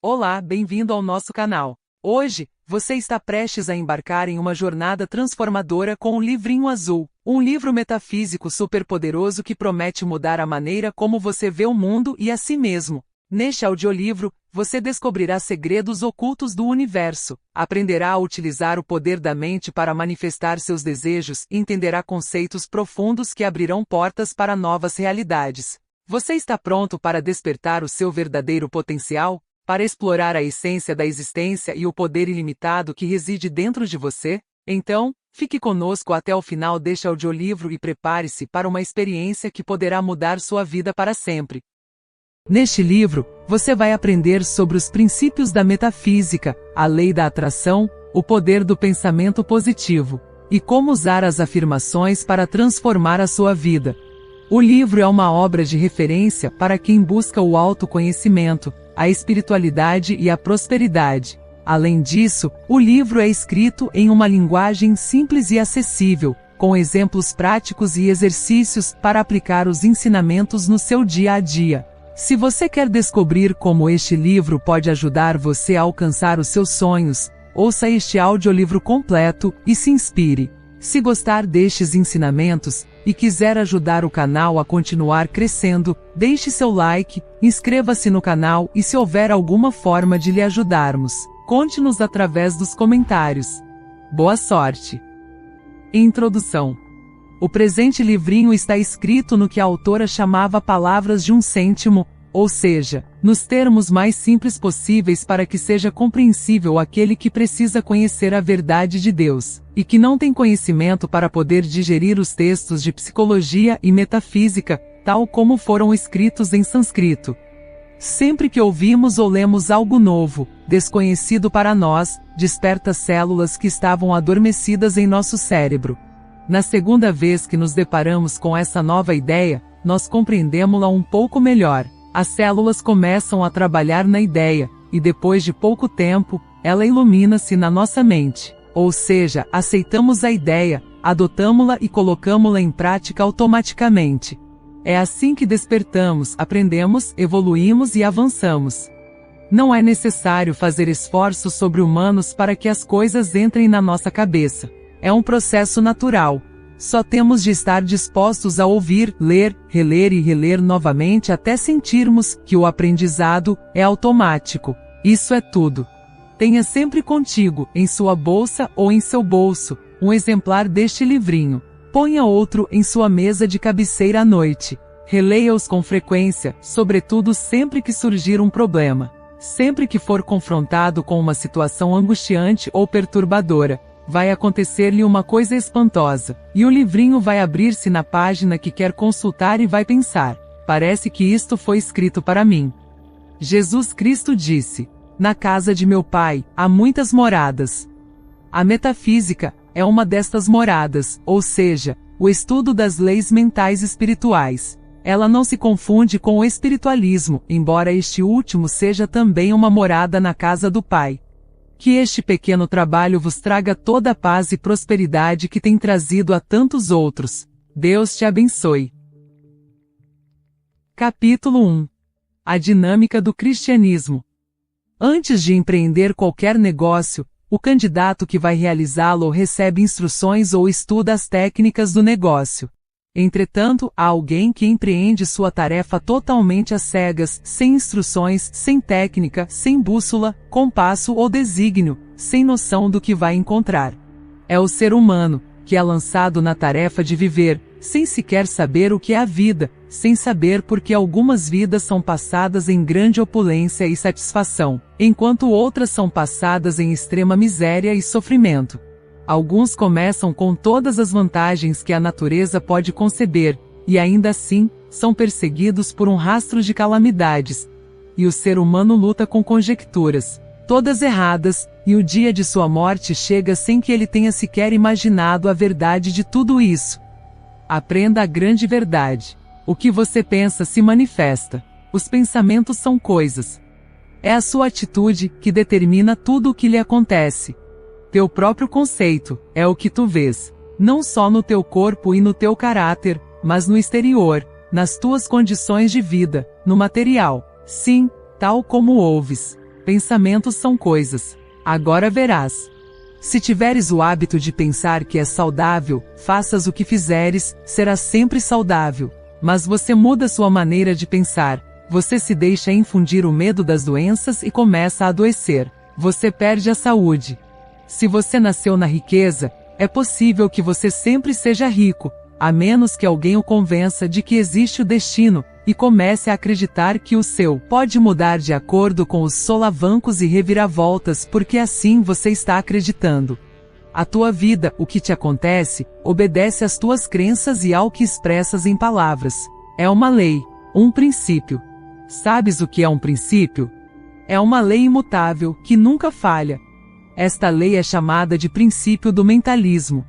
Olá, bem-vindo ao nosso canal. Hoje, você está prestes a embarcar em uma jornada transformadora com o Livrinho Azul, um livro metafísico superpoderoso que promete mudar a maneira como você vê o mundo e a si mesmo. Neste audiolivro, você descobrirá segredos ocultos do universo, aprenderá a utilizar o poder da mente para manifestar seus desejos e entenderá conceitos profundos que abrirão portas para novas realidades. Você está pronto para despertar o seu verdadeiro potencial? Para explorar a essência da existência e o poder ilimitado que reside dentro de você? Então, fique conosco até o final deste audiolivro e prepare-se para uma experiência que poderá mudar sua vida para sempre. Neste livro, você vai aprender sobre os princípios da metafísica, a lei da atração, o poder do pensamento positivo, e como usar as afirmações para transformar a sua vida. O livro é uma obra de referência para quem busca o autoconhecimento, a espiritualidade e a prosperidade. Além disso, o livro é escrito em uma linguagem simples e acessível, com exemplos práticos e exercícios para aplicar os ensinamentos no seu dia a dia. Se você quer descobrir como este livro pode ajudar você a alcançar os seus sonhos, ouça este audiolivro completo e se inspire. Se gostar destes ensinamentos e quiser ajudar o canal a continuar crescendo, deixe seu like, inscreva-se no canal e se houver alguma forma de lhe ajudarmos, conte-nos através dos comentários. Boa sorte! Introdução. O presente livrinho está escrito no que a autora chamava palavras de um cêntimo, ou seja, nos termos mais simples possíveis para que seja compreensível aquele que precisa conhecer a verdade de Deus, e que não tem conhecimento para poder digerir os textos de psicologia e metafísica, tal como foram escritos em sânscrito. Sempre que ouvimos ou lemos algo novo, desconhecido para nós, desperta células que estavam adormecidas em nosso cérebro. Na segunda vez que nos deparamos com essa nova ideia, nós compreendemos-la um pouco melhor. As células começam a trabalhar na ideia, e depois de pouco tempo, ela ilumina-se na nossa mente. Ou seja, aceitamos a ideia, adotamos-la e colocamos-la em prática automaticamente. É assim que despertamos, aprendemos, evoluímos e avançamos. Não é necessário fazer esforços sobre-humanos para que as coisas entrem na nossa cabeça. É um processo natural. Só temos de estar dispostos a ouvir, ler, reler e reler novamente até sentirmos que o aprendizado é automático. Isso é tudo. Tenha sempre contigo, em sua bolsa ou em seu bolso, um exemplar deste livrinho. Ponha outro em sua mesa de cabeceira à noite. Releia-os com frequência, sobretudo sempre que surgir um problema. Sempre que for confrontado com uma situação angustiante ou perturbadora, vai acontecer-lhe uma coisa espantosa, e o livrinho vai abrir-se na página que quer consultar e vai pensar: parece que isto foi escrito para mim. Jesus Cristo disse: na casa de meu Pai há muitas moradas. A metafísica é uma destas moradas, ou seja, o estudo das leis mentais espirituais. Ela não se confunde com o espiritualismo, embora este último seja também uma morada na casa do Pai. Que este pequeno trabalho vos traga toda a paz e prosperidade que tem trazido a tantos outros. Deus te abençoe. Capítulo 1. A dinâmica do cristianismo. Antes de empreender qualquer negócio, o candidato que vai realizá-lo recebe instruções ou estuda as técnicas do negócio. Entretanto, há alguém que empreende sua tarefa totalmente às cegas, sem instruções, sem técnica, sem bússola, compasso ou desígnio, sem noção do que vai encontrar. É o ser humano, que é lançado na tarefa de viver, sem sequer saber o que é a vida, sem saber por que algumas vidas são passadas em grande opulência e satisfação, enquanto outras são passadas em extrema miséria e sofrimento. Alguns começam com todas as vantagens que a natureza pode conceber, e ainda assim, são perseguidos por um rastro de calamidades. E o ser humano luta com conjecturas, todas erradas, e o dia de sua morte chega sem que ele tenha sequer imaginado a verdade de tudo isso. Aprenda a grande verdade. O que você pensa se manifesta. Os pensamentos são coisas. É a sua atitude que determina tudo o que lhe acontece. Teu próprio conceito é o que tu vês, não só no teu corpo e no teu caráter, mas no exterior, nas tuas condições de vida, no material. Sim, tal como ouves. Pensamentos são coisas. Agora verás. Se tiveres o hábito de pensar que és saudável, faças o que fizeres, serás sempre saudável. Mas você muda sua maneira de pensar. Você se deixa infundir o medo das doenças e começa a adoecer. Você perde a saúde. Se você nasceu na riqueza, é possível que você sempre seja rico, a menos que alguém o convença de que existe o destino, e comece a acreditar que o seu pode mudar de acordo com os solavancos e reviravoltas, porque assim você está acreditando. A tua vida, o que te acontece, obedece às tuas crenças e ao que expressas em palavras. É uma lei, um princípio. Sabes o que é um princípio? É uma lei imutável, que nunca falha. Esta lei é chamada de princípio do mentalismo.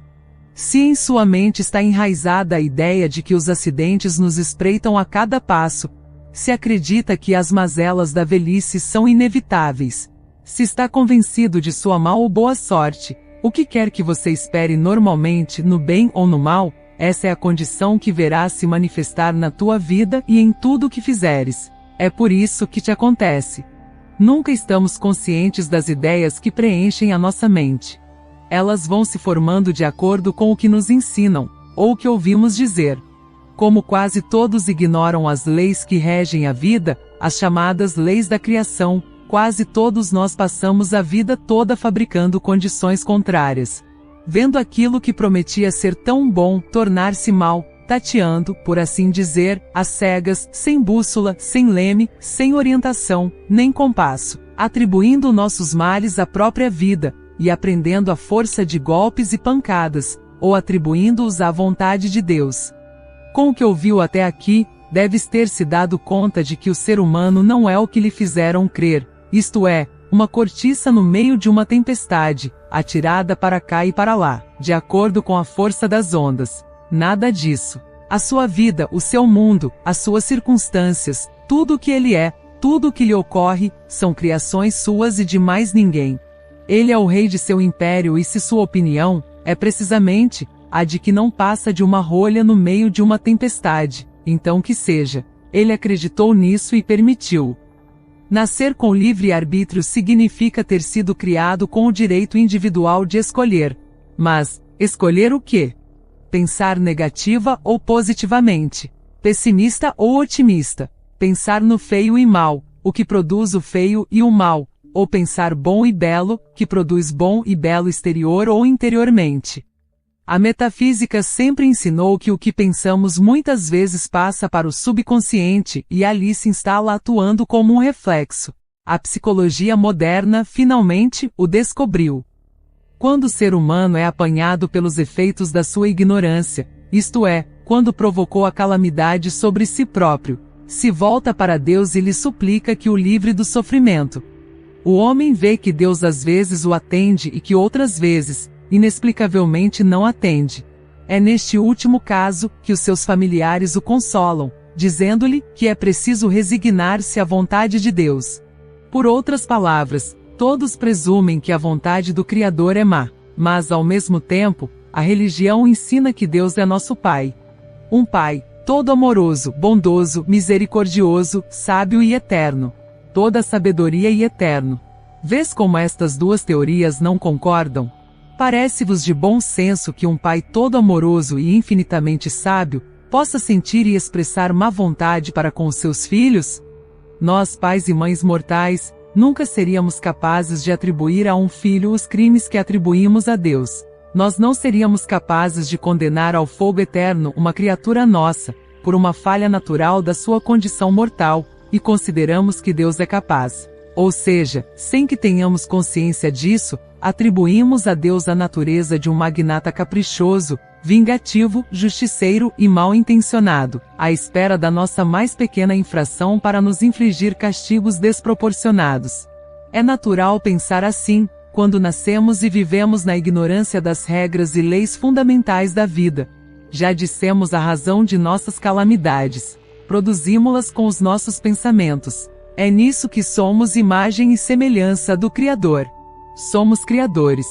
Se em sua mente está enraizada a ideia de que os acidentes nos espreitam a cada passo, se acredita que as mazelas da velhice são inevitáveis, se está convencido de sua mal ou boa sorte, o que quer que você espere normalmente, no bem ou no mal, essa é a condição que verás se manifestar na tua vida e em tudo o que fizeres. É por isso que te acontece. Nunca estamos conscientes das ideias que preenchem a nossa mente. Elas vão se formando de acordo com o que nos ensinam, ou o que ouvimos dizer. Como quase todos ignoram as leis que regem a vida, as chamadas leis da criação, quase todos nós passamos a vida toda fabricando condições contrárias. Vendo aquilo que prometia ser tão bom tornar-se mal, tateando, por assim dizer, às cegas, sem bússola, sem leme, sem orientação, nem compasso, atribuindo nossos males à própria vida, e aprendendo a força de golpes e pancadas, ou atribuindo-os à vontade de Deus. Com o que ouviu até aqui, deves ter se dado conta de que o ser humano não é o que lhe fizeram crer, isto é, uma cortiça no meio de uma tempestade, atirada para cá e para lá, de acordo com a força das ondas. Nada disso. A sua vida, o seu mundo, as suas circunstâncias, tudo o que ele é, tudo o que lhe ocorre, são criações suas e de mais ninguém. Ele é o rei de seu império e se sua opinião é precisamente a de que não passa de uma rolha no meio de uma tempestade, então que seja. Ele acreditou nisso e permitiu. Nascer com livre-arbítrio significa ter sido criado com o direito individual de escolher. Mas, escolher o quê? Pensar negativa ou positivamente? Pessimista ou otimista? Pensar no feio e mal, o que produz o feio e o mal? Ou pensar bom e belo, que produz bom e belo exterior ou interiormente? A metafísica sempre ensinou que o que pensamos muitas vezes passa para o subconsciente e ali se instala atuando como um reflexo. A psicologia moderna, finalmente, o descobriu. Quando o ser humano é apanhado pelos efeitos da sua ignorância, isto é, quando provocou a calamidade sobre si próprio, se volta para Deus e lhe suplica que o livre do sofrimento. O homem vê que Deus às vezes o atende e que outras vezes, inexplicavelmente não atende. É neste último caso que os seus familiares o consolam, dizendo-lhe que é preciso resignar-se à vontade de Deus. Por outras palavras, todos presumem que a vontade do Criador é má, mas ao mesmo tempo, a religião ensina que Deus é nosso Pai. Um Pai, todo amoroso, bondoso, misericordioso, sábio e eterno. Toda sabedoria e eterno. Vês como estas duas teorias não concordam? Parece-vos de bom senso que um pai todo amoroso e infinitamente sábio possa sentir e expressar má vontade para com os seus filhos? Nós, pais e mães mortais, nunca seríamos capazes de atribuir a um filho os crimes que atribuímos a Deus. Nós não seríamos capazes de condenar ao fogo eterno uma criatura nossa, por uma falha natural da sua condição mortal, e consideramos que Deus é capaz. Ou seja, sem que tenhamos consciência disso, atribuímos a Deus a natureza de um magnata caprichoso, vingativo, justiceiro e mal intencionado, à espera da nossa mais pequena infração para nos infligir castigos desproporcionados. É natural pensar assim, quando nascemos e vivemos na ignorância das regras e leis fundamentais da vida. Já dissemos a razão de nossas calamidades. Produzimos-las com os nossos pensamentos. É nisso que somos imagem e semelhança do Criador. Somos criadores.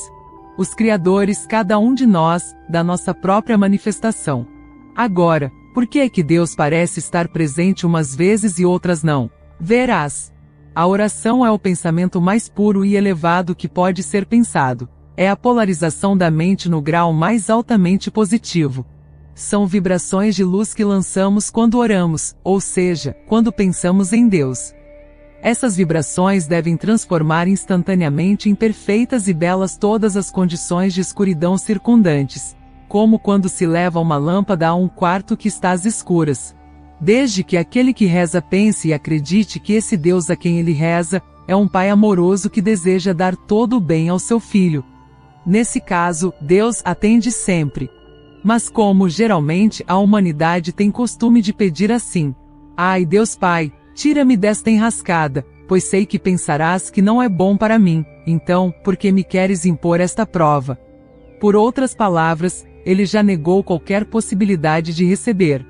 Os criadores, cada um de nós, da nossa própria manifestação. Agora, por que é que Deus parece estar presente umas vezes e outras não? Verás. A oração é o pensamento mais puro e elevado que pode ser pensado. É a polarização da mente no grau mais altamente positivo. São vibrações de luz que lançamos quando oramos, ou seja, quando pensamos em Deus. Essas vibrações devem transformar instantaneamente em perfeitas e belas todas as condições de escuridão circundantes, como quando se leva uma lâmpada a um quarto que está às escuras. Desde que aquele que reza pense e acredite que esse Deus a quem ele reza é um Pai amoroso que deseja dar todo o bem ao seu filho. Nesse caso, Deus atende sempre. Mas como, geralmente, a humanidade tem costume de pedir assim: ai, Deus Pai, tira-me desta enrascada, pois sei que pensarás que não é bom para mim, então, por que me queres impor esta prova? Por outras palavras, ele já negou qualquer possibilidade de receber.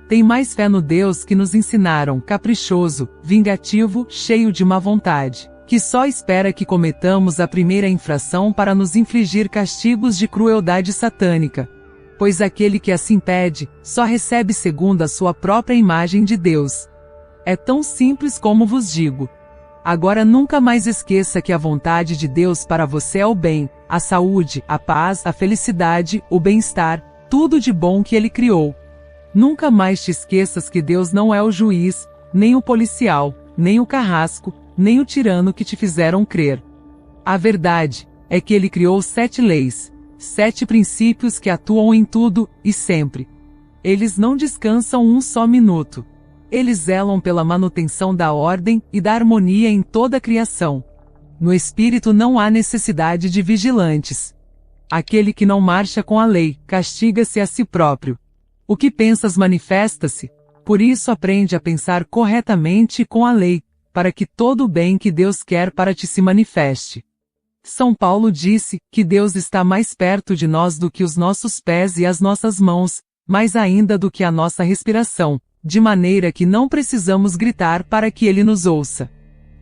Tem mais fé no Deus que nos ensinaram, caprichoso, vingativo, cheio de má vontade, que só espera que cometamos a primeira infração para nos infligir castigos de crueldade satânica. Pois aquele que assim pede, só recebe segundo a sua própria imagem de Deus. É tão simples como vos digo. Agora nunca mais esqueça que a vontade de Deus para você é o bem, a saúde, a paz, a felicidade, o bem-estar, tudo de bom que Ele criou. Nunca mais te esqueças que Deus não é o juiz, nem o policial, nem o carrasco, nem o tirano que te fizeram crer. A verdade é que Ele criou 7 leis, 7 princípios que atuam em tudo e sempre. Eles não descansam um só minuto. Eles zelam pela manutenção da ordem e da harmonia em toda a criação. No espírito não há necessidade de vigilantes. Aquele que não marcha com a lei, castiga-se a si próprio. O que pensas manifesta-se, por isso aprende a pensar corretamente com a lei, para que todo o bem que Deus quer para ti se manifeste. São Paulo disse que Deus está mais perto de nós do que os nossos pés e as nossas mãos, mais ainda do que a nossa respiração, de maneira que não precisamos gritar para que Ele nos ouça.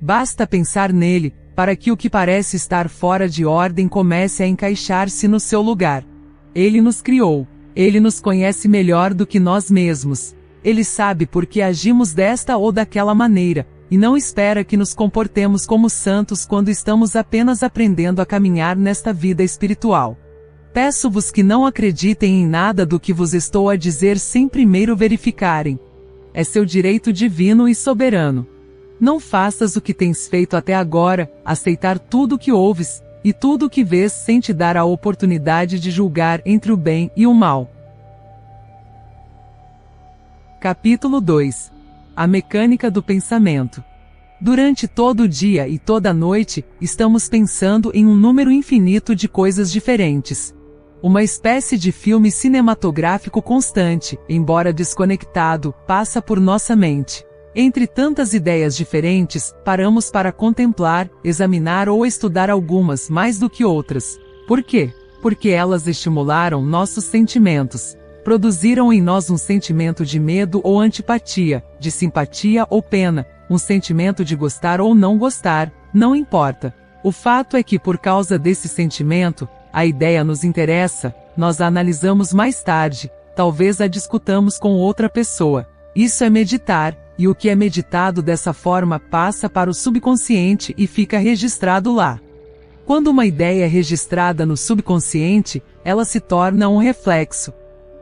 Basta pensar nele, para que o que parece estar fora de ordem comece a encaixar-se no seu lugar. Ele nos criou. Ele nos conhece melhor do que nós mesmos. Ele sabe por que agimos desta ou daquela maneira, e não espera que nos comportemos como santos quando estamos apenas aprendendo a caminhar nesta vida espiritual. Peço-vos que não acreditem em nada do que vos estou a dizer sem primeiro verificarem. É seu direito divino e soberano. Não faças o que tens feito até agora, aceitar tudo o que ouves, e tudo o que vês sem te dar a oportunidade de julgar entre o bem e o mal. Capítulo 2. A mecânica do pensamento. Durante todo o dia e toda a noite, estamos pensando em um número infinito de coisas diferentes. Uma espécie de filme cinematográfico constante, embora desconectado, passa por nossa mente. Entre tantas ideias diferentes, paramos para contemplar, examinar ou estudar algumas mais do que outras. Por quê? Porque elas estimularam nossos sentimentos. Produziram em nós um sentimento de medo ou antipatia, de simpatia ou pena, um sentimento de gostar ou não gostar, não importa. O fato é que por causa desse sentimento, a ideia nos interessa, nós a analisamos mais tarde, talvez a discutamos com outra pessoa. Isso é meditar. E o que é meditado dessa forma passa para o subconsciente e fica registrado lá. Quando uma ideia é registrada no subconsciente, ela se torna um reflexo.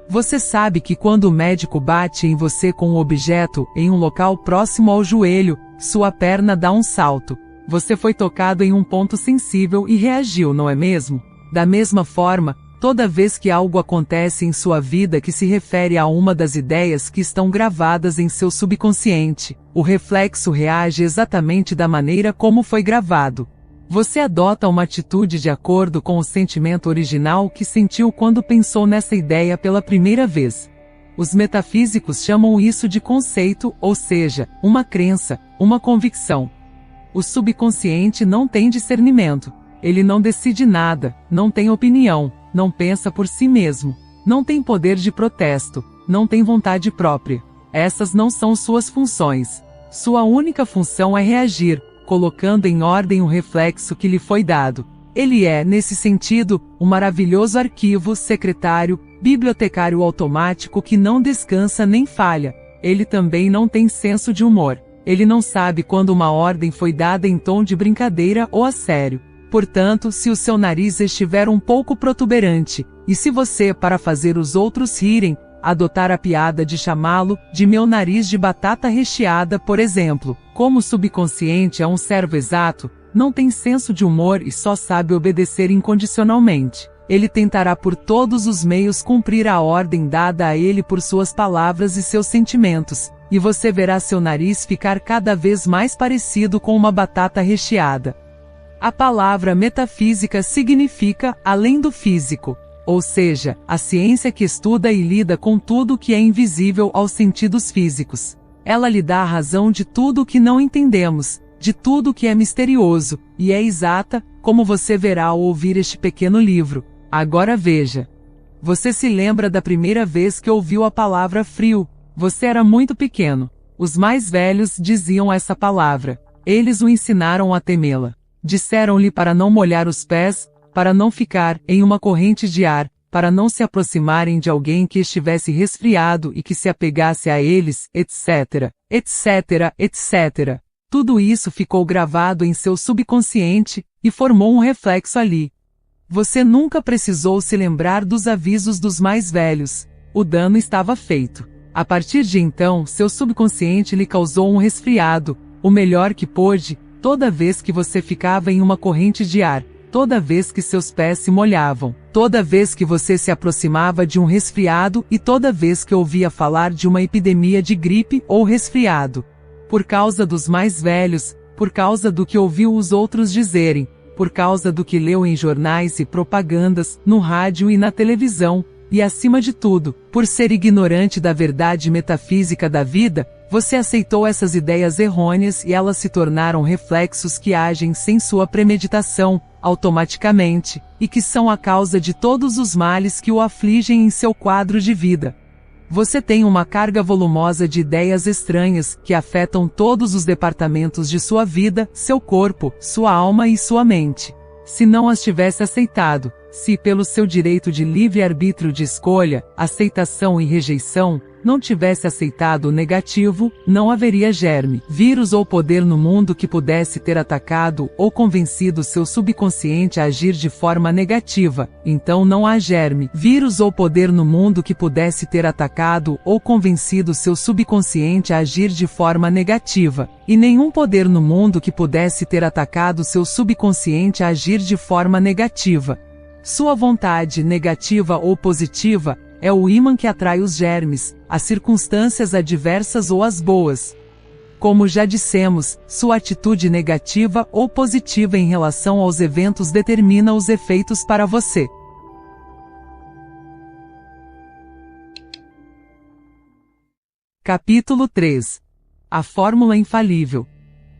Você sabe que quando o médico bate em você com um objeto em um local próximo ao joelho, sua perna dá um salto. Você foi tocado em um ponto sensível e reagiu, não é mesmo? Da mesma forma, toda vez que algo acontece em sua vida que se refere a uma das ideias que estão gravadas em seu subconsciente, o reflexo reage exatamente da maneira como foi gravado. Você adota uma atitude de acordo com o sentimento original que sentiu quando pensou nessa ideia pela primeira vez. Os metafísicos chamam isso de conceito, ou seja, uma crença, uma convicção. O subconsciente não tem discernimento. Ele não decide nada, não tem opinião, não pensa por si mesmo, não tem poder de protesto, não tem vontade própria. Essas não são suas funções. Sua única função é reagir, colocando em ordem o reflexo que lhe foi dado. Ele é, nesse sentido, um maravilhoso arquivo secretário, bibliotecário automático que não descansa nem falha. Ele também não tem senso de humor. Ele não sabe quando uma ordem foi dada em tom de brincadeira ou a sério. Portanto, se o seu nariz estiver um pouco protuberante, e se você, para fazer os outros rirem, adotar a piada de chamá-lo de meu nariz de batata recheada, por exemplo, como o subconsciente é um servo exato, não tem senso de humor e só sabe obedecer incondicionalmente. Ele tentará por todos os meios cumprir a ordem dada a ele por suas palavras e seus sentimentos, e você verá seu nariz ficar cada vez mais parecido com uma batata recheada. A palavra metafísica significa além do físico, ou seja, a ciência que estuda e lida com tudo que é invisível aos sentidos físicos. Ela lhe dá a razão de tudo o que não entendemos, de tudo que é misterioso, e é exata, como você verá ao ouvir este pequeno livro. Agora veja. Você se lembra da primeira vez que ouviu a palavra frio? Você era muito pequeno. Os mais velhos diziam essa palavra. Eles o ensinaram a temê-la. Disseram-lhe para não molhar os pés, para não ficar em uma corrente de ar, para não se aproximarem de alguém que estivesse resfriado e que se apegasse a eles, etc., etc., etc. Tudo isso ficou gravado em seu subconsciente e formou um reflexo ali. Você nunca precisou se lembrar dos avisos dos mais velhos. O dano estava feito. A partir de então, seu subconsciente lhe causou um resfriado, o melhor que pôde, toda vez que você ficava em uma corrente de ar, toda vez que seus pés se molhavam, toda vez que você se aproximava de um resfriado e toda vez que ouvia falar de uma epidemia de gripe ou resfriado. Por causa dos mais velhos, por causa do que ouviu os outros dizerem, por causa do que leu em jornais e propagandas, no rádio e na televisão, e acima de tudo, por ser ignorante da verdade metafísica da vida, você aceitou essas ideias errôneas e elas se tornaram reflexos que agem sem sua premeditação, automaticamente, e que são a causa de todos os males que o afligem em seu quadro de vida. Você tem uma carga volumosa de ideias estranhas que afetam todos os departamentos de sua vida, seu corpo, sua alma e sua mente. Se não as tivesse aceitado, se pelo seu direito de livre-arbítrio de escolha, aceitação e rejeição, não tivesse aceitado o negativo, não haveria germe, vírus ou poder no mundo que pudesse ter atacado ou convencido seu subconsciente a agir de forma negativa. Então não há germe, vírus ou poder no mundo que pudesse ter atacado ou convencido seu subconsciente a agir de forma negativa, e nenhum poder no mundo que pudesse ter atacado seu subconsciente a agir de forma negativa. Sua vontade, negativa ou positiva, é o ímã que atrai os germes, as circunstâncias adversas ou as boas. Como já dissemos, sua atitude negativa ou positiva em relação aos eventos determina os efeitos para você. Capítulo 3. A fórmula infalível.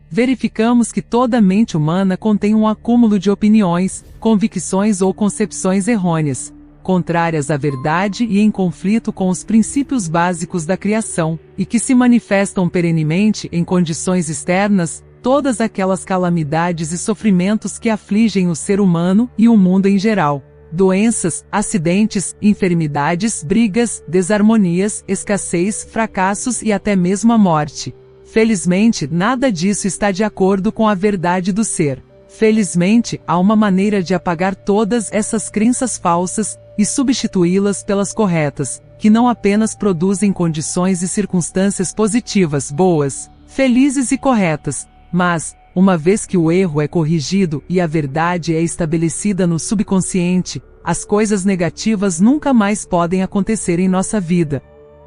Verificamos que toda mente humana contém um acúmulo de opiniões, convicções ou concepções errôneas, contrárias à verdade e em conflito com os princípios básicos da criação, e que se manifestam perenemente em condições externas, todas aquelas calamidades e sofrimentos que afligem o ser humano e o mundo em geral. Doenças, acidentes, enfermidades, brigas, desarmonias, escassez, fracassos e até mesmo a morte. Felizmente, nada disso está de acordo com a verdade do ser. Felizmente, há uma maneira de apagar todas essas crenças falsas e substituí-las pelas corretas, que não apenas produzem condições e circunstâncias positivas, boas, felizes e corretas, mas, uma vez que o erro é corrigido e a verdade é estabelecida no subconsciente, as coisas negativas nunca mais podem acontecer em nossa vida.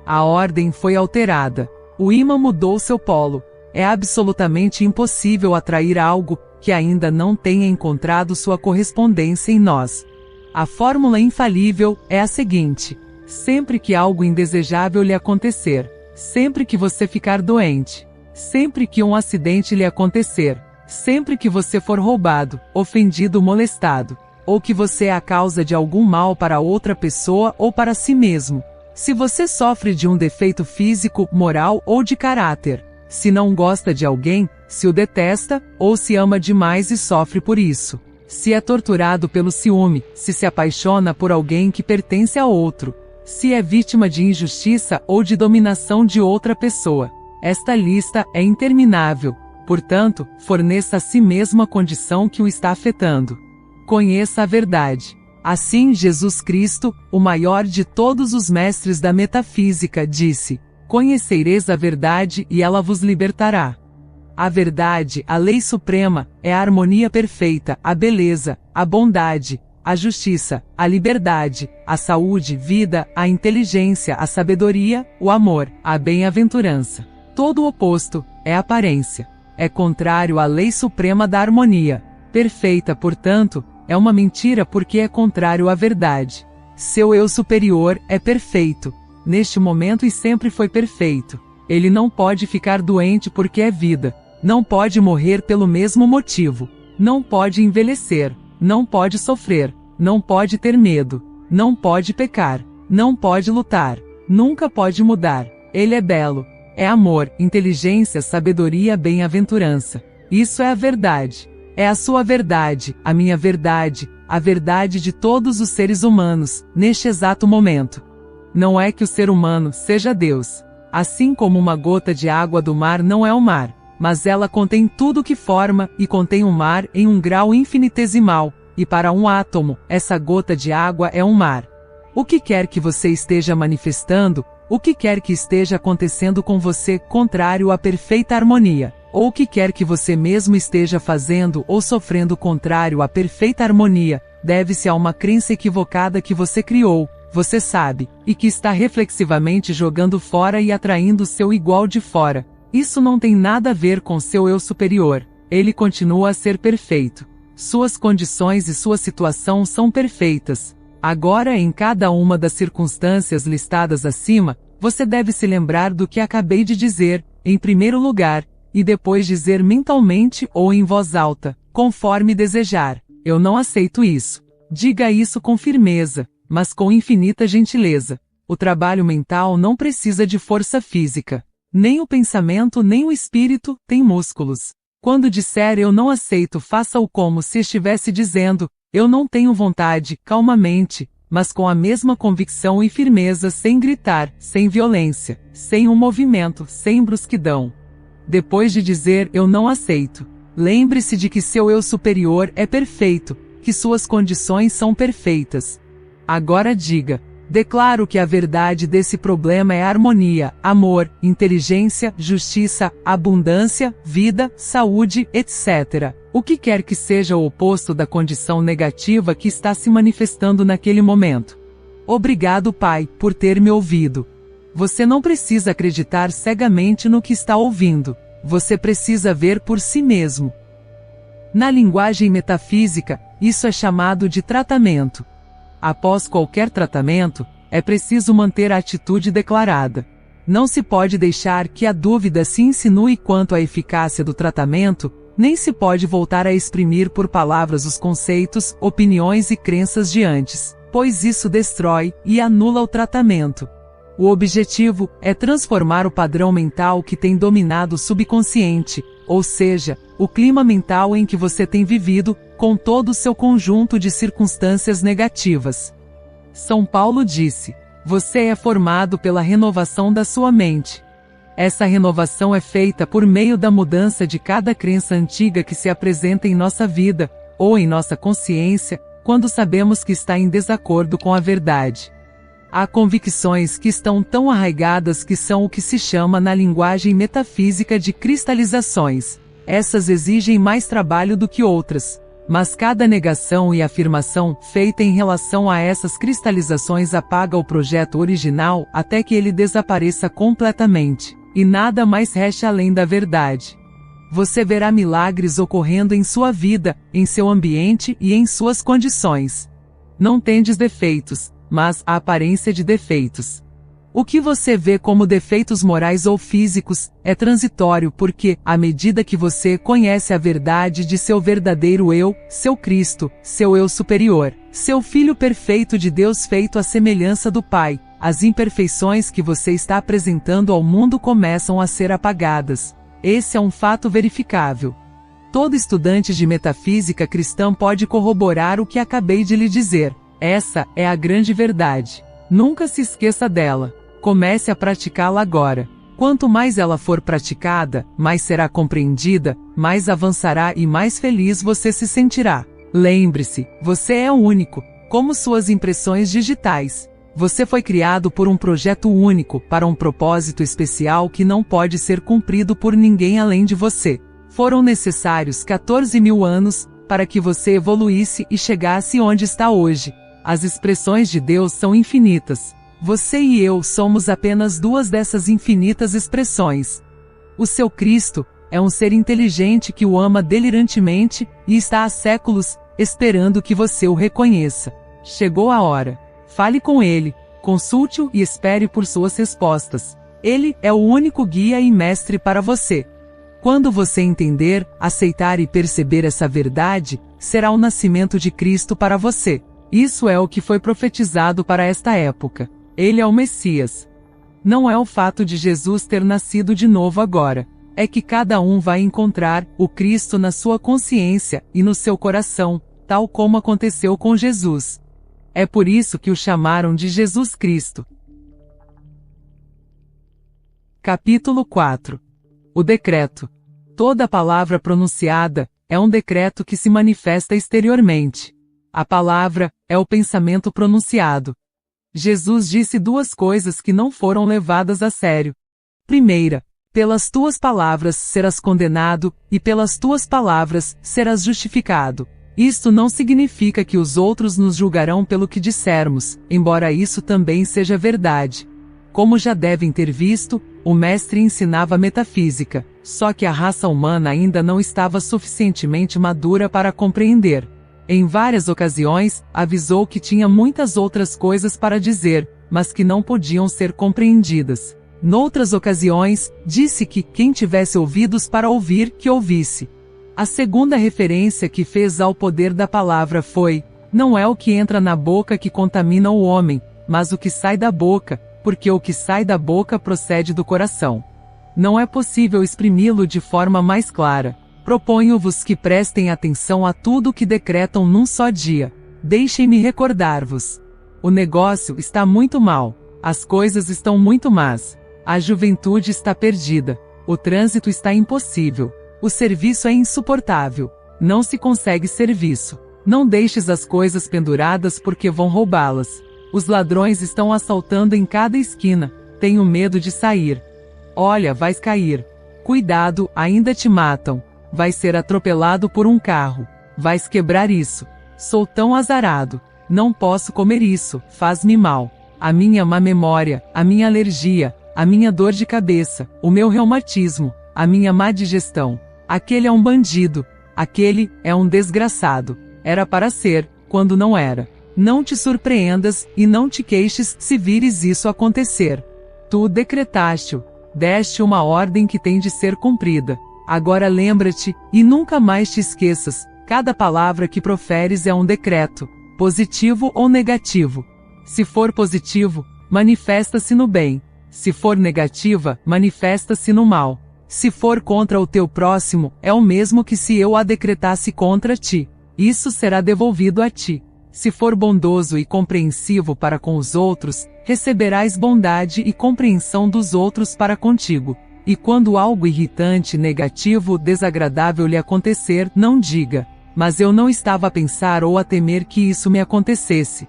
A ordem foi alterada. O ímã mudou seu polo. É absolutamente impossível atrair algo que ainda não tenha encontrado sua correspondência em nós. A fórmula infalível é a seguinte: sempre que algo indesejável lhe acontecer, sempre que você ficar doente, sempre que um acidente lhe acontecer, sempre que você for roubado, ofendido, molestado, ou que você é a causa de algum mal para outra pessoa ou para si mesmo, se você sofre de um defeito físico, moral ou de caráter, se não gosta de alguém, se o detesta, ou se ama demais e sofre por isso, se é torturado pelo ciúme, se apaixona por alguém que pertence a outro, se é vítima de injustiça ou de dominação de outra pessoa, Esta lista é interminável, portanto, forneça a si mesmo a condição que o está afetando. Conheça a verdade. Assim, Jesus Cristo, o maior de todos os mestres da metafísica, disse: conhecereis a verdade e ela vos libertará. A verdade, a lei suprema, é a harmonia perfeita, a beleza, a bondade, a justiça, a liberdade, a saúde, vida, a inteligência, a sabedoria, o amor, a bem-aventurança. Todo o oposto é aparência. É contrário à lei suprema da harmonia. Perfeita, portanto, é uma mentira porque é contrário à verdade. Seu eu superior é perfeito, neste momento e sempre foi perfeito. Ele não pode ficar doente porque é vida. Não pode morrer pelo mesmo motivo. Não pode envelhecer. Não pode sofrer. Não pode ter medo. Não pode pecar. Não pode lutar. Nunca pode mudar. Ele é belo. É amor, inteligência, sabedoria, bem-aventurança. Isso é a verdade. É a sua verdade, a minha verdade, a verdade de todos os seres humanos, neste exato momento. Não é que o ser humano seja Deus. Assim como uma gota de água do mar não é o mar, mas ela contém tudo que forma e contém o mar em um grau infinitesimal, e para um átomo, essa gota de água é um mar. O que quer que você esteja manifestando, o que quer que esteja acontecendo com você contrário à perfeita harmonia, ou o que quer que você mesmo esteja fazendo ou sofrendo contrário à perfeita harmonia, deve-se a uma crença equivocada que você criou, você sabe, e que está reflexivamente jogando fora e atraindo seu igual de fora. Isso não tem nada a ver com seu eu superior. Ele continua a ser perfeito. Suas condições e sua situação são perfeitas. Agora, em cada uma das circunstâncias listadas acima, você deve se lembrar do que acabei de dizer, em primeiro lugar, e depois dizer mentalmente ou em voz alta, conforme desejar: eu não aceito isso. Diga isso com firmeza, mas com infinita gentileza. O trabalho mental não precisa de força física. Nem o pensamento nem o espírito têm músculos. Quando disser eu não aceito, faça-o como se estivesse dizendo: eu não tenho vontade, calmamente, mas com a mesma convicção e firmeza, sem gritar, sem violência, sem um movimento, sem brusquidão. Depois de dizer eu não aceito, lembre-se de que seu eu superior é perfeito, que suas condições são perfeitas. Agora diga: declaro que a verdade desse problema é harmonia, amor, inteligência, justiça, abundância, vida, saúde, etc. O que quer que seja o oposto da condição negativa que está se manifestando naquele momento. Obrigado, Pai, por ter me ouvido. Você não precisa acreditar cegamente no que está ouvindo. Você precisa ver por si mesmo. Na linguagem metafísica, isso é chamado de tratamento. Após qualquer tratamento, é preciso manter a atitude declarada. Não se pode deixar que a dúvida se insinue quanto à eficácia do tratamento, nem se pode voltar a exprimir por palavras os conceitos, opiniões e crenças de antes, pois isso destrói e anula o tratamento. O objetivo é transformar o padrão mental que tem dominado o subconsciente, ou seja, o clima mental em que você tem vivido, com todo o seu conjunto de circunstâncias negativas. São Paulo disse: você é formado pela renovação da sua mente. Essa renovação é feita por meio da mudança de cada crença antiga que se apresenta em nossa vida, ou em nossa consciência, quando sabemos que está em desacordo com a verdade. Há convicções que estão tão arraigadas que são o que se chama na linguagem metafísica de cristalizações. Essas exigem mais trabalho do que outras, mas cada negação e afirmação feita em relação a essas cristalizações apaga o projeto original até que ele desapareça completamente, e nada mais reste além da verdade. Você verá milagres ocorrendo em sua vida, em seu ambiente e em suas condições. Não tendes defeitos, mas a aparência de defeitos. O que você vê como defeitos morais ou físicos é transitório porque, à medida que você conhece a verdade de seu verdadeiro eu, seu Cristo, seu eu superior, seu Filho perfeito de Deus feito à semelhança do Pai, as imperfeições que você está apresentando ao mundo começam a ser apagadas. Esse é um fato verificável. Todo estudante de metafísica cristã pode corroborar o que acabei de lhe dizer. Essa é a grande verdade. Nunca se esqueça dela. Comece a praticá-la agora. Quanto mais ela for praticada, mais será compreendida, mais avançará e mais feliz você se sentirá. Lembre-se, você é único, como suas impressões digitais. Você foi criado por um projeto único, para um propósito especial que não pode ser cumprido por ninguém além de você. Foram necessários 14.000 anos para que você evoluísse e chegasse onde está hoje. As expressões de Deus são infinitas. Você e eu somos apenas duas dessas infinitas expressões. O seu Cristo é um ser inteligente que o ama delirantemente e está há séculos esperando que você o reconheça. Chegou a hora. Fale com ele, consulte-o e espere por suas respostas. Ele é o único guia e mestre para você. Quando você entender, aceitar e perceber essa verdade, será o nascimento de Cristo para você. Isso é o que foi profetizado para esta época. Ele é o Messias. Não é o fato de Jesus ter nascido de novo agora. É que cada um vai encontrar o Cristo na sua consciência e no seu coração, tal como aconteceu com Jesus. É por isso que o chamaram de Jesus Cristo. Capítulo 4. O decreto. Toda palavra pronunciada é um decreto que se manifesta exteriormente. A palavra é o pensamento pronunciado. Jesus disse duas coisas que não foram levadas a sério. Primeira, pelas tuas palavras serás condenado, e pelas tuas palavras serás justificado. Isto não significa que os outros nos julgarão pelo que dissermos, embora isso também seja verdade. Como já devem ter visto, o mestre ensinava metafísica, só que a raça humana ainda não estava suficientemente madura para compreender. Em várias ocasiões, avisou que tinha muitas outras coisas para dizer, mas que não podiam ser compreendidas. Noutras ocasiões, disse que quem tivesse ouvidos para ouvir, que ouvisse. A segunda referência que fez ao poder da palavra foi: não é o que entra na boca que contamina o homem, mas o que sai da boca, porque o que sai da boca procede do coração. Não é possível exprimi-lo de forma mais clara. Proponho-vos que prestem atenção a tudo o que decretam num só dia. Deixem-me recordar-vos. O negócio está muito mal. As coisas estão muito más. A juventude está perdida. O trânsito está impossível. O serviço é insuportável. Não se consegue serviço. Não deixes as coisas penduradas porque vão roubá-las. Os ladrões estão assaltando em cada esquina. Tenho medo de sair. Olha, vais cair. Cuidado, ainda te matam. Vais ser atropelado por um carro. Vais quebrar isso. Sou tão azarado. Não posso comer isso, faz-me mal. A minha má memória, a minha alergia, a minha dor de cabeça, o meu reumatismo, a minha má digestão. Aquele é um bandido. Aquele é um desgraçado. Era para ser, quando não era. Não te surpreendas e não te queixes se vires isso acontecer. Tu decretaste-o. Deste uma ordem que tem de ser cumprida. Agora lembra-te, e nunca mais te esqueças, cada palavra que proferes é um decreto, positivo ou negativo. Se for positivo, manifesta-se no bem. Se for negativa, manifesta-se no mal. Se for contra o teu próximo, é o mesmo que se eu a decretasse contra ti. Isso será devolvido a ti. Se for bondoso e compreensivo para com os outros, receberás bondade e compreensão dos outros para contigo. E quando algo irritante, negativo, desagradável lhe acontecer, não diga: mas eu não estava a pensar ou a temer que isso me acontecesse.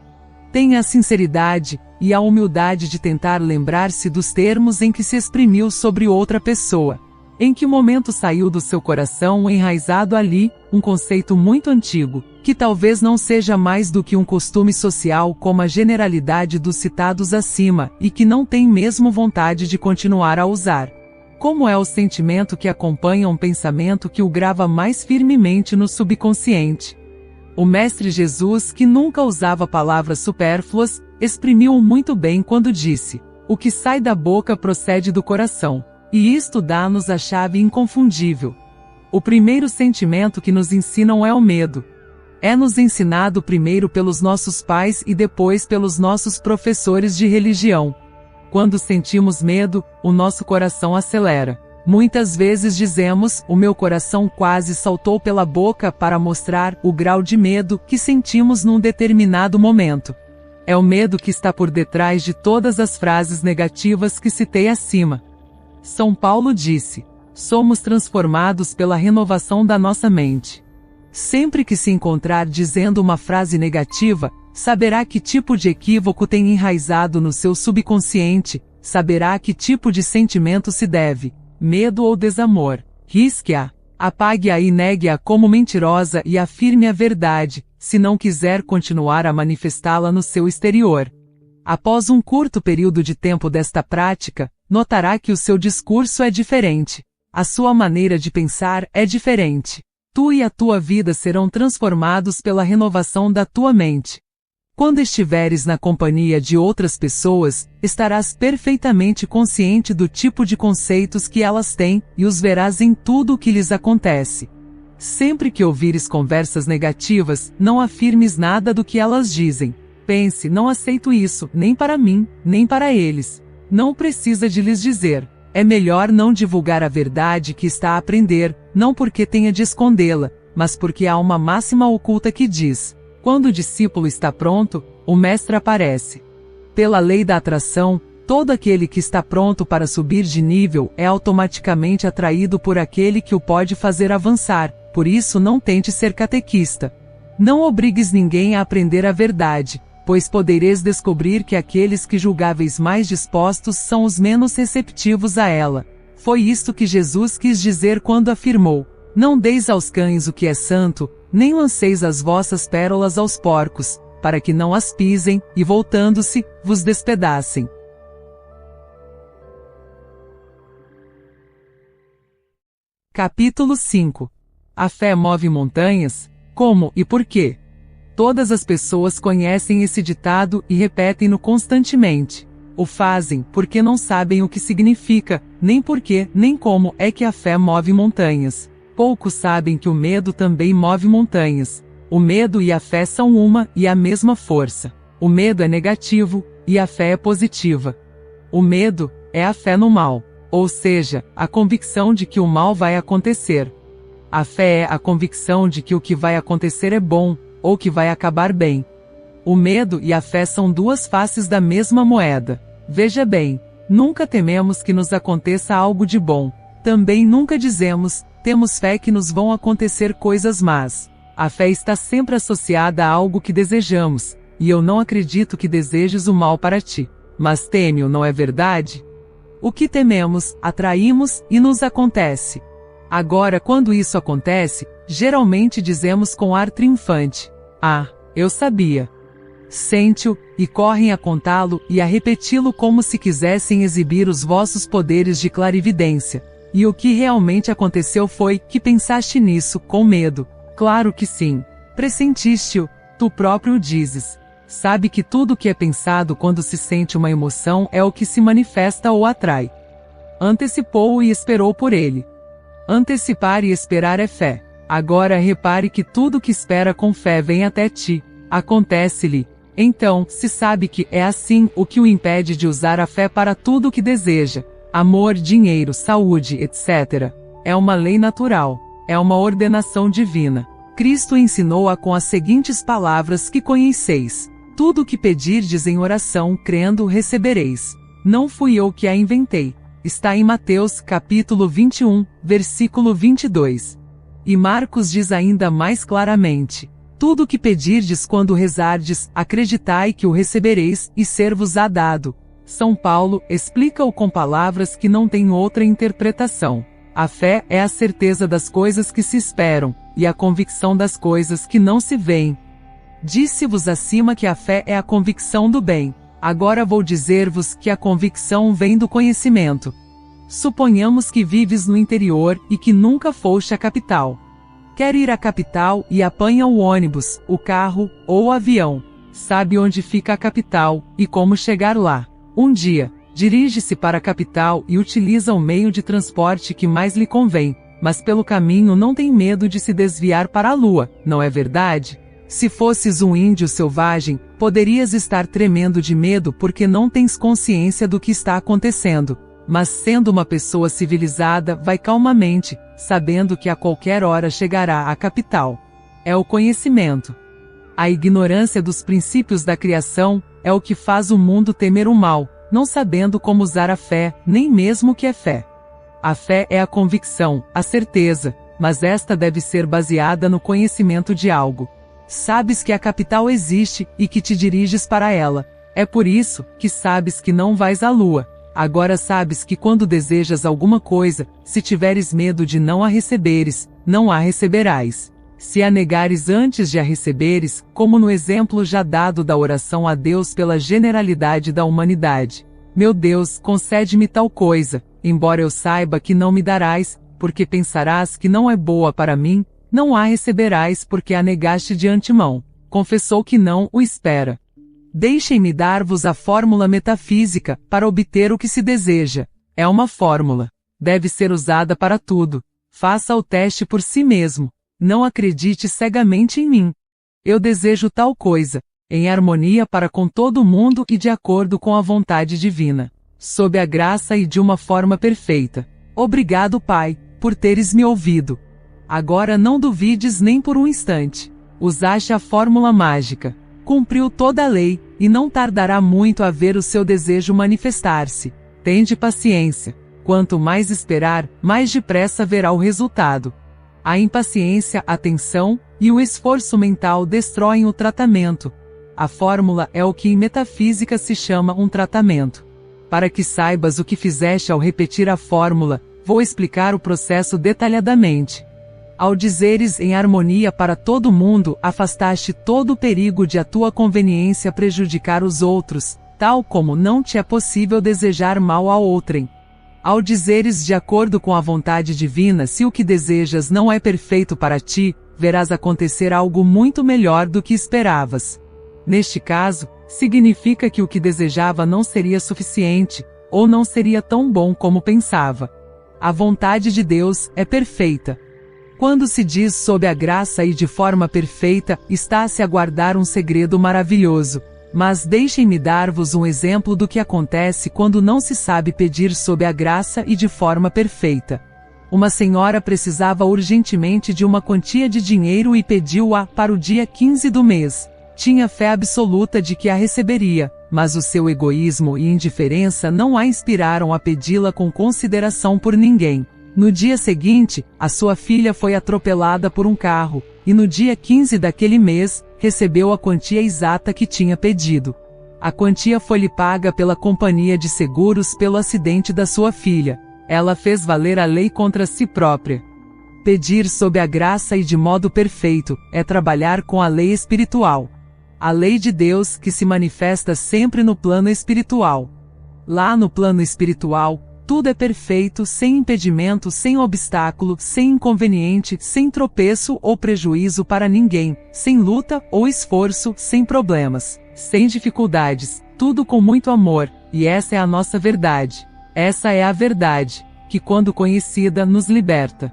Tenha a sinceridade e a humildade de tentar lembrar-se dos termos em que se exprimiu sobre outra pessoa. Em que momento saiu do seu coração enraizado ali, um conceito muito antigo, que talvez não seja mais do que um costume social como a generalidade dos citados acima, e que não tem mesmo vontade de continuar a usar. Como é o sentimento que acompanha um pensamento que o grava mais firmemente no subconsciente? O Mestre Jesus, que nunca usava palavras supérfluas, exprimiu-o muito bem quando disse: o que sai da boca procede do coração. E isto dá-nos a chave inconfundível. O primeiro sentimento que nos ensinam é o medo. É-nos ensinado primeiro pelos nossos pais e depois pelos nossos professores de religião. Quando sentimos medo, o nosso coração acelera. Muitas vezes dizemos: o meu coração quase saltou pela boca, para mostrar o grau de medo que sentimos num determinado momento. É o medo que está por detrás de todas as frases negativas que citei acima. São Paulo disse: somos transformados pela renovação da nossa mente. Sempre que se encontrar dizendo uma frase negativa, saberá que tipo de equívoco tem enraizado no seu subconsciente, saberá que tipo de sentimento se deve, medo ou desamor. Risque-a, apague-a e negue-a como mentirosa e afirme a verdade, se não quiser continuar a manifestá-la no seu exterior. Após um curto período de tempo desta prática, notará que o seu discurso é diferente. A sua maneira de pensar é diferente. Tu e a tua vida serão transformados pela renovação da tua mente. Quando estiveres na companhia de outras pessoas, estarás perfeitamente consciente do tipo de conceitos que elas têm e os verás em tudo o que lhes acontece. Sempre que ouvires conversas negativas, não afirmes nada do que elas dizem. Pense: não aceito isso, nem para mim, nem para eles. Não precisa de lhes dizer. É melhor não divulgar a verdade que está a aprender, não porque tenha de escondê-la, mas porque há uma máxima oculta que diz: quando o discípulo está pronto, o mestre aparece. Pela lei da atração, todo aquele que está pronto para subir de nível é automaticamente atraído por aquele que o pode fazer avançar, por isso não tente ser catequista. Não obrigues ninguém a aprender a verdade, pois podereis descobrir que aqueles que julgáveis mais dispostos são os menos receptivos a ela. Foi isto que Jesus quis dizer quando afirmou: não deis aos cães o que é santo, nem lanceis as vossas pérolas aos porcos, para que não as pisem, e voltando-se, vos despedacem. Capítulo 5. A fé move montanhas? Como e por quê? Todas as pessoas conhecem esse ditado e repetem-no constantemente. O fazem porque não sabem o que significa, nem por quê, nem como é que a fé move montanhas. Poucos sabem que o medo também move montanhas. O medo e a fé são uma e a mesma força. O medo é negativo, e a fé é positiva. O medo é a fé no mal, ou seja, a convicção de que o mal vai acontecer. A fé é a convicção de que o que vai acontecer é bom, ou que vai acabar bem. O medo e a fé são duas faces da mesma moeda. Veja bem, nunca tememos que nos aconteça algo de bom. Também nunca dizemos: temos fé que nos vão acontecer coisas más. A fé está sempre associada a algo que desejamos, e eu não acredito que desejes o mal para ti. Mas teme-o, não é verdade? O que tememos, atraímos e nos acontece. Agora, quando isso acontece, geralmente dizemos com ar triunfante: ah, eu sabia. Sente-o, e correm a contá-lo e a repeti-lo como se quisessem exibir os vossos poderes de clarividência. E o que realmente aconteceu foi que pensaste nisso, com medo. Claro que sim. Pressentiste-o, tu próprio o dizes. Sabe que tudo o que é pensado quando se sente uma emoção é o que se manifesta ou atrai. Antecipou-o e esperou por ele. Antecipar e esperar é fé. Agora repare que tudo que espera com fé vem até ti. Acontece-lhe. Então, se sabe que é assim, o que o impede de usar a fé para tudo o que deseja. Amor, dinheiro, saúde, etc. É uma lei natural. É uma ordenação divina. Cristo ensinou-a com as seguintes palavras que conheceis: tudo o que pedirdes em oração, crendo, recebereis. Não fui eu que a inventei. Está em Mateus, capítulo 21, versículo 22. E Marcos diz ainda mais claramente: tudo o que pedirdes quando rezardes, acreditai que o recebereis, e ser-vos-á dado. São Paulo explica-o com palavras que não têm outra interpretação. A fé é a certeza das coisas que se esperam, e a convicção das coisas que não se veem. Disse-vos acima que a fé é a convicção do bem. Agora vou dizer-vos que a convicção vem do conhecimento. Suponhamos que vives no interior e que nunca foste à capital. Quer ir à capital e apanha o ônibus, o carro ou o avião. Sabe onde fica a capital e como chegar lá. Um dia, dirige-se para a capital e utiliza o meio de transporte que mais lhe convém, mas pelo caminho não tem medo de se desviar para a lua, não é verdade? Se fosses um índio selvagem, poderias estar tremendo de medo porque não tens consciência do que está acontecendo. Mas sendo uma pessoa civilizada, vai calmamente, sabendo que a qualquer hora chegará à capital. É o conhecimento. A ignorância dos princípios da criação é o que faz o mundo temer o mal, não sabendo como usar a fé, nem mesmo o que é fé. A fé é a convicção, a certeza, mas esta deve ser baseada no conhecimento de algo. Sabes que a capital existe e que te diriges para ela. É por isso que sabes que não vais à lua. Agora sabes que quando desejas alguma coisa, se tiveres medo de não a receberes, não a receberás. Se a negares antes de a receberes, como no exemplo já dado da oração a Deus pela generalidade da humanidade. Meu Deus, concede-me tal coisa, embora eu saiba que não me darás, porque pensarás que não é boa para mim, não a receberás porque a negaste de antemão. Confessou que não o espera. Deixem-me dar-vos a fórmula metafísica para obter o que se deseja. É uma fórmula. Deve ser usada para tudo. Faça o teste por si mesmo. Não acredite cegamente em mim. Eu desejo tal coisa, em harmonia para com todo mundo e de acordo com a vontade divina, sob a graça e de uma forma perfeita. Obrigado, Pai, por teres me ouvido. Agora não duvides nem por um instante. Usaste a fórmula mágica. Cumpriu toda a lei, e não tardará muito a ver o seu desejo manifestar-se. Tende paciência. Quanto mais esperar, mais depressa verá o resultado. A impaciência, a tensão e o esforço mental destroem o tratamento. A fórmula é o que em metafísica se chama um tratamento. Para que saibas o que fizeste ao repetir a fórmula, vou explicar o processo detalhadamente. Ao dizeres em harmonia para todo mundo, afastaste todo o perigo de a tua conveniência prejudicar os outros, tal como não te é possível desejar mal a outrem. Ao dizeres de acordo com a vontade divina, se o que desejas não é perfeito para ti, verás acontecer algo muito melhor do que esperavas. Neste caso, significa que o que desejava não seria suficiente, ou não seria tão bom como pensava. A vontade de Deus é perfeita. Quando se diz sob a graça e de forma perfeita, está-se a guardar um segredo maravilhoso. Mas deixem-me dar-vos um exemplo do que acontece quando não se sabe pedir sob a graça e de forma perfeita. Uma senhora precisava urgentemente de uma quantia de dinheiro e pediu-a para o dia 15 do mês. Tinha fé absoluta de que a receberia, mas o seu egoísmo e indiferença não a inspiraram a pedi-la com consideração por ninguém. No dia seguinte, a sua filha foi atropelada por um carro, e no dia 15 daquele mês, recebeu a quantia exata que tinha pedido. A quantia foi-lhe paga pela companhia de seguros pelo acidente da sua filha. Ela fez valer a lei contra si própria. Pedir sob a graça e de modo perfeito é trabalhar com a lei espiritual. A lei de Deus que se manifesta sempre no plano espiritual. Lá no plano espiritual, tudo é perfeito, sem impedimento, sem obstáculo, sem inconveniente, sem tropeço ou prejuízo para ninguém, sem luta ou esforço, sem problemas, sem dificuldades, tudo com muito amor, e essa é a nossa verdade. Essa é a verdade, que quando conhecida nos liberta.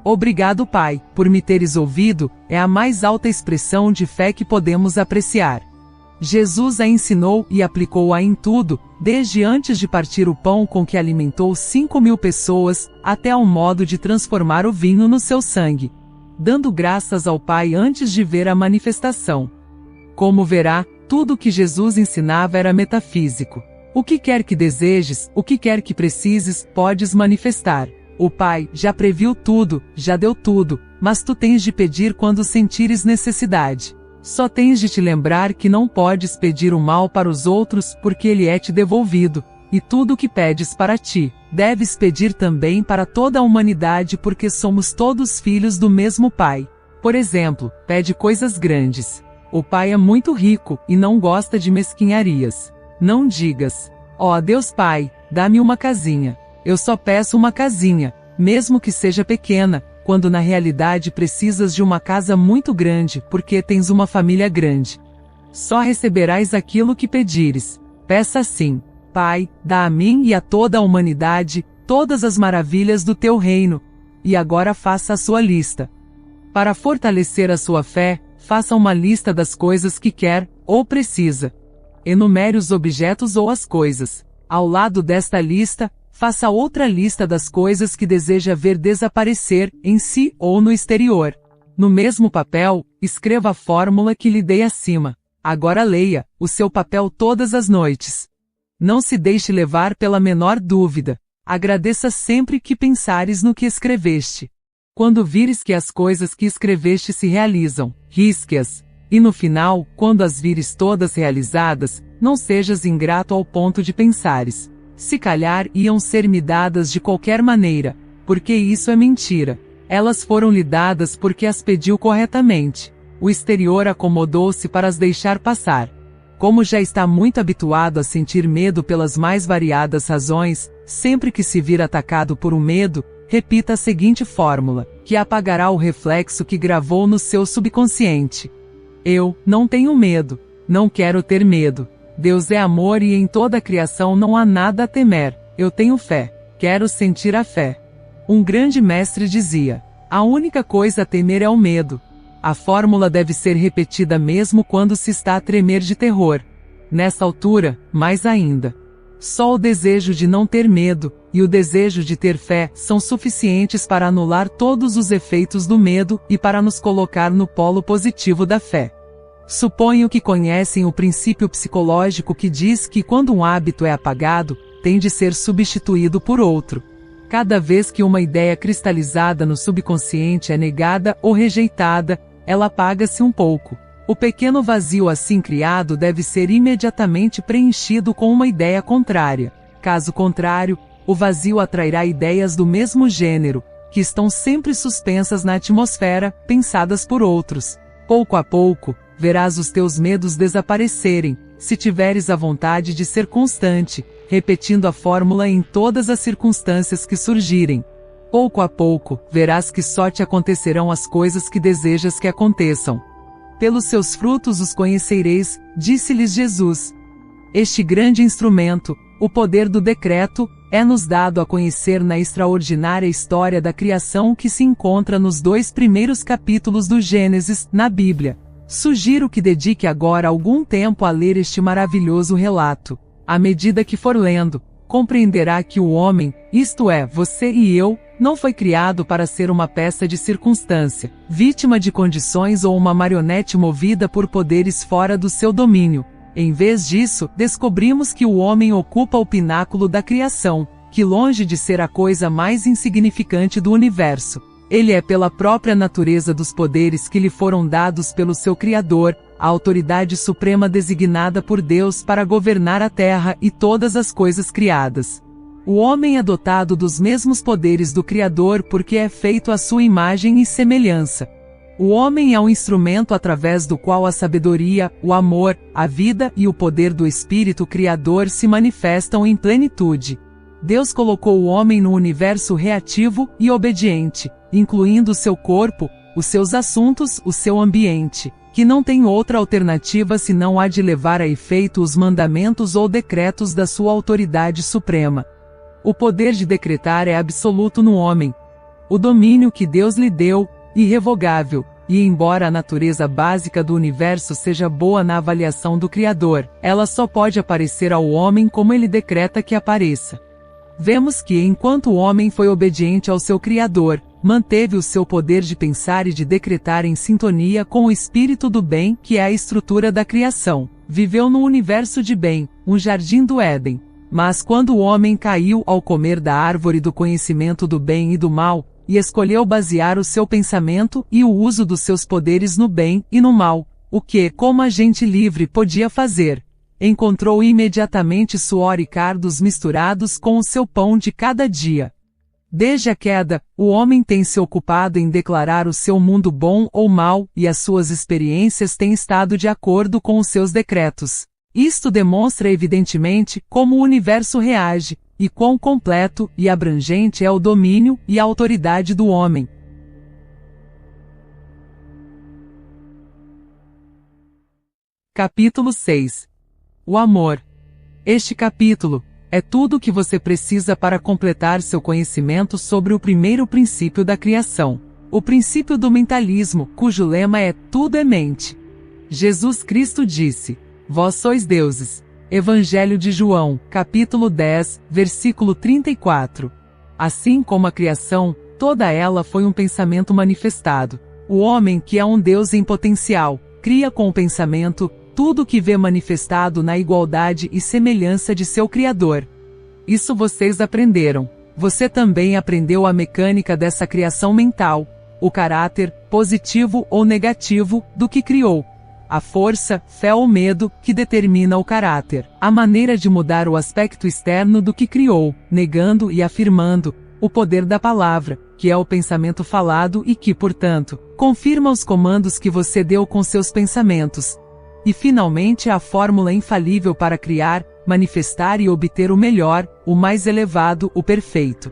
Obrigado, Pai, por me teres ouvido, é a mais alta expressão de fé que podemos apreciar. Jesus a ensinou e aplicou-a em tudo, desde antes de partir o pão com que alimentou 5.000 pessoas, até ao modo de transformar o vinho no seu sangue, dando graças ao Pai antes de ver a manifestação. Como verá, tudo o que Jesus ensinava era metafísico. O que quer que desejes, o que quer que precises, podes manifestar. O Pai já previu tudo, já deu tudo, mas tu tens de pedir quando sentires necessidade. Só tens de te lembrar que não podes pedir o mal para os outros porque ele é te devolvido, e tudo o que pedes para ti, deves pedir também para toda a humanidade porque somos todos filhos do mesmo Pai. Por exemplo, pede coisas grandes. O Pai é muito rico e não gosta de mesquinharias. Não digas, ó Deus Pai, dá-me uma casinha. Eu só peço uma casinha, mesmo que seja pequena, quando na realidade precisas de uma casa muito grande porque tens uma família grande. Só receberás aquilo que pedires. Peça assim: Pai, dá a mim e a toda a humanidade todas as maravilhas do teu reino. E agora faça a sua lista. Para fortalecer a sua fé, faça uma lista das coisas que quer ou precisa. Enumere os objetos ou as coisas. Ao lado desta lista, faça outra lista das coisas que deseja ver desaparecer, em si ou no exterior. No mesmo papel, escreva a fórmula que lhe dei acima. Agora leia o seu papel todas as noites. Não se deixe levar pela menor dúvida. Agradeça sempre que pensares no que escreveste. Quando vires que as coisas que escreveste se realizam, risque-as, e no final, quando as vires todas realizadas, não sejas ingrato ao ponto de pensares: se calhar iam ser-me dadas de qualquer maneira, porque isso é mentira. Elas foram-lhe dadas porque as pediu corretamente. O exterior acomodou-se para as deixar passar. Como já está muito habituado a sentir medo pelas mais variadas razões, sempre que se vir atacado por um medo, repita a seguinte fórmula, que apagará o reflexo que gravou no seu subconsciente: eu não tenho medo, não quero ter medo. Deus é amor e em toda a criação não há nada a temer. Eu tenho fé, quero sentir a fé. Um grande mestre dizia: a única coisa a temer é o medo. A fórmula deve ser repetida mesmo quando se está a tremer de terror. Nessa altura, mais ainda. Só o desejo de não ter medo e o desejo de ter fé são suficientes para anular todos os efeitos do medo e para nos colocar no polo positivo da fé. Suponho que conhecem o princípio psicológico que diz que quando um hábito é apagado, tem de ser substituído por outro. Cada vez que uma ideia cristalizada no subconsciente é negada ou rejeitada, ela apaga-se um pouco. O pequeno vazio assim criado deve ser imediatamente preenchido com uma ideia contrária. Caso contrário, o vazio atrairá ideias do mesmo gênero, que estão sempre suspensas na atmosfera, pensadas por outros. Pouco a pouco, verás os teus medos desaparecerem, se tiveres a vontade de ser constante, repetindo a fórmula em todas as circunstâncias que surgirem. Pouco a pouco, verás que só te acontecerão as coisas que desejas que aconteçam. Pelos seus frutos os conhecereis, disse-lhes Jesus. Este grande instrumento, o poder do decreto, é-nos dado a conhecer na extraordinária história da criação que se encontra nos 2 primeiros capítulos do Gênesis, na Bíblia. Sugiro que dedique agora algum tempo a ler este maravilhoso relato. À medida que for lendo, compreenderá que o homem, isto é, você e eu, não foi criado para ser uma peça de circunstância, vítima de condições ou uma marionete movida por poderes fora do seu domínio. Em vez disso, descobrimos que o homem ocupa o pináculo da criação, que longe de ser a coisa mais insignificante do universo, ele é pela própria natureza dos poderes que lhe foram dados pelo seu Criador, a autoridade suprema designada por Deus para governar a terra e todas as coisas criadas. O homem é dotado dos mesmos poderes do Criador porque é feito à sua imagem e semelhança. O homem é um instrumento através do qual a sabedoria, o amor, a vida e o poder do Espírito Criador se manifestam em plenitude. Deus colocou o homem no universo reativo e obediente, incluindo o seu corpo, os seus assuntos, o seu ambiente, que não tem outra alternativa senão a de levar a efeito os mandamentos ou decretos da sua autoridade suprema. O poder de decretar é absoluto no homem. O domínio que Deus lhe deu, irrevogável, e embora a natureza básica do universo seja boa na avaliação do Criador, ela só pode aparecer ao homem como ele decreta que apareça. Vemos que enquanto o homem foi obediente ao seu Criador, manteve o seu poder de pensar e de decretar em sintonia com o espírito do bem que é a estrutura da criação. Viveu no universo de bem, um jardim do Éden. Mas quando o homem caiu ao comer da árvore do conhecimento do bem e do mal, e escolheu basear o seu pensamento e o uso dos seus poderes no bem e no mal, o que, como agente livre, podia fazer? Encontrou imediatamente suor e cardos misturados com o seu pão de cada dia. Desde a queda, o homem tem se ocupado em declarar o seu mundo bom ou mau, e as suas experiências têm estado de acordo com os seus decretos. Isto demonstra evidentemente como o universo reage, e quão completo e abrangente é o domínio e a autoridade do homem. Capítulo 6. O amor. Este capítulo é tudo o que você precisa para completar seu conhecimento sobre o primeiro princípio da criação, o princípio do mentalismo, cujo lema é tudo é mente. Jesus Cristo disse: vós sois deuses. Evangelho de João, capítulo 10, versículo 34. Assim como a criação, toda ela foi um pensamento manifestado. O homem, que é um Deus em potencial, cria com o pensamento tudo o que vê manifestado na igualdade e semelhança de seu Criador. Isso vocês aprenderam. Você também aprendeu a mecânica dessa criação mental, o caráter, positivo ou negativo, do que criou. A força, fé ou medo, que determina o caráter. A maneira de mudar o aspecto externo do que criou, negando e afirmando. O poder da palavra, que é o pensamento falado e que, portanto, confirma os comandos que você deu com seus pensamentos. E finalmente a fórmula infalível para criar, manifestar e obter o melhor, o mais elevado, o perfeito.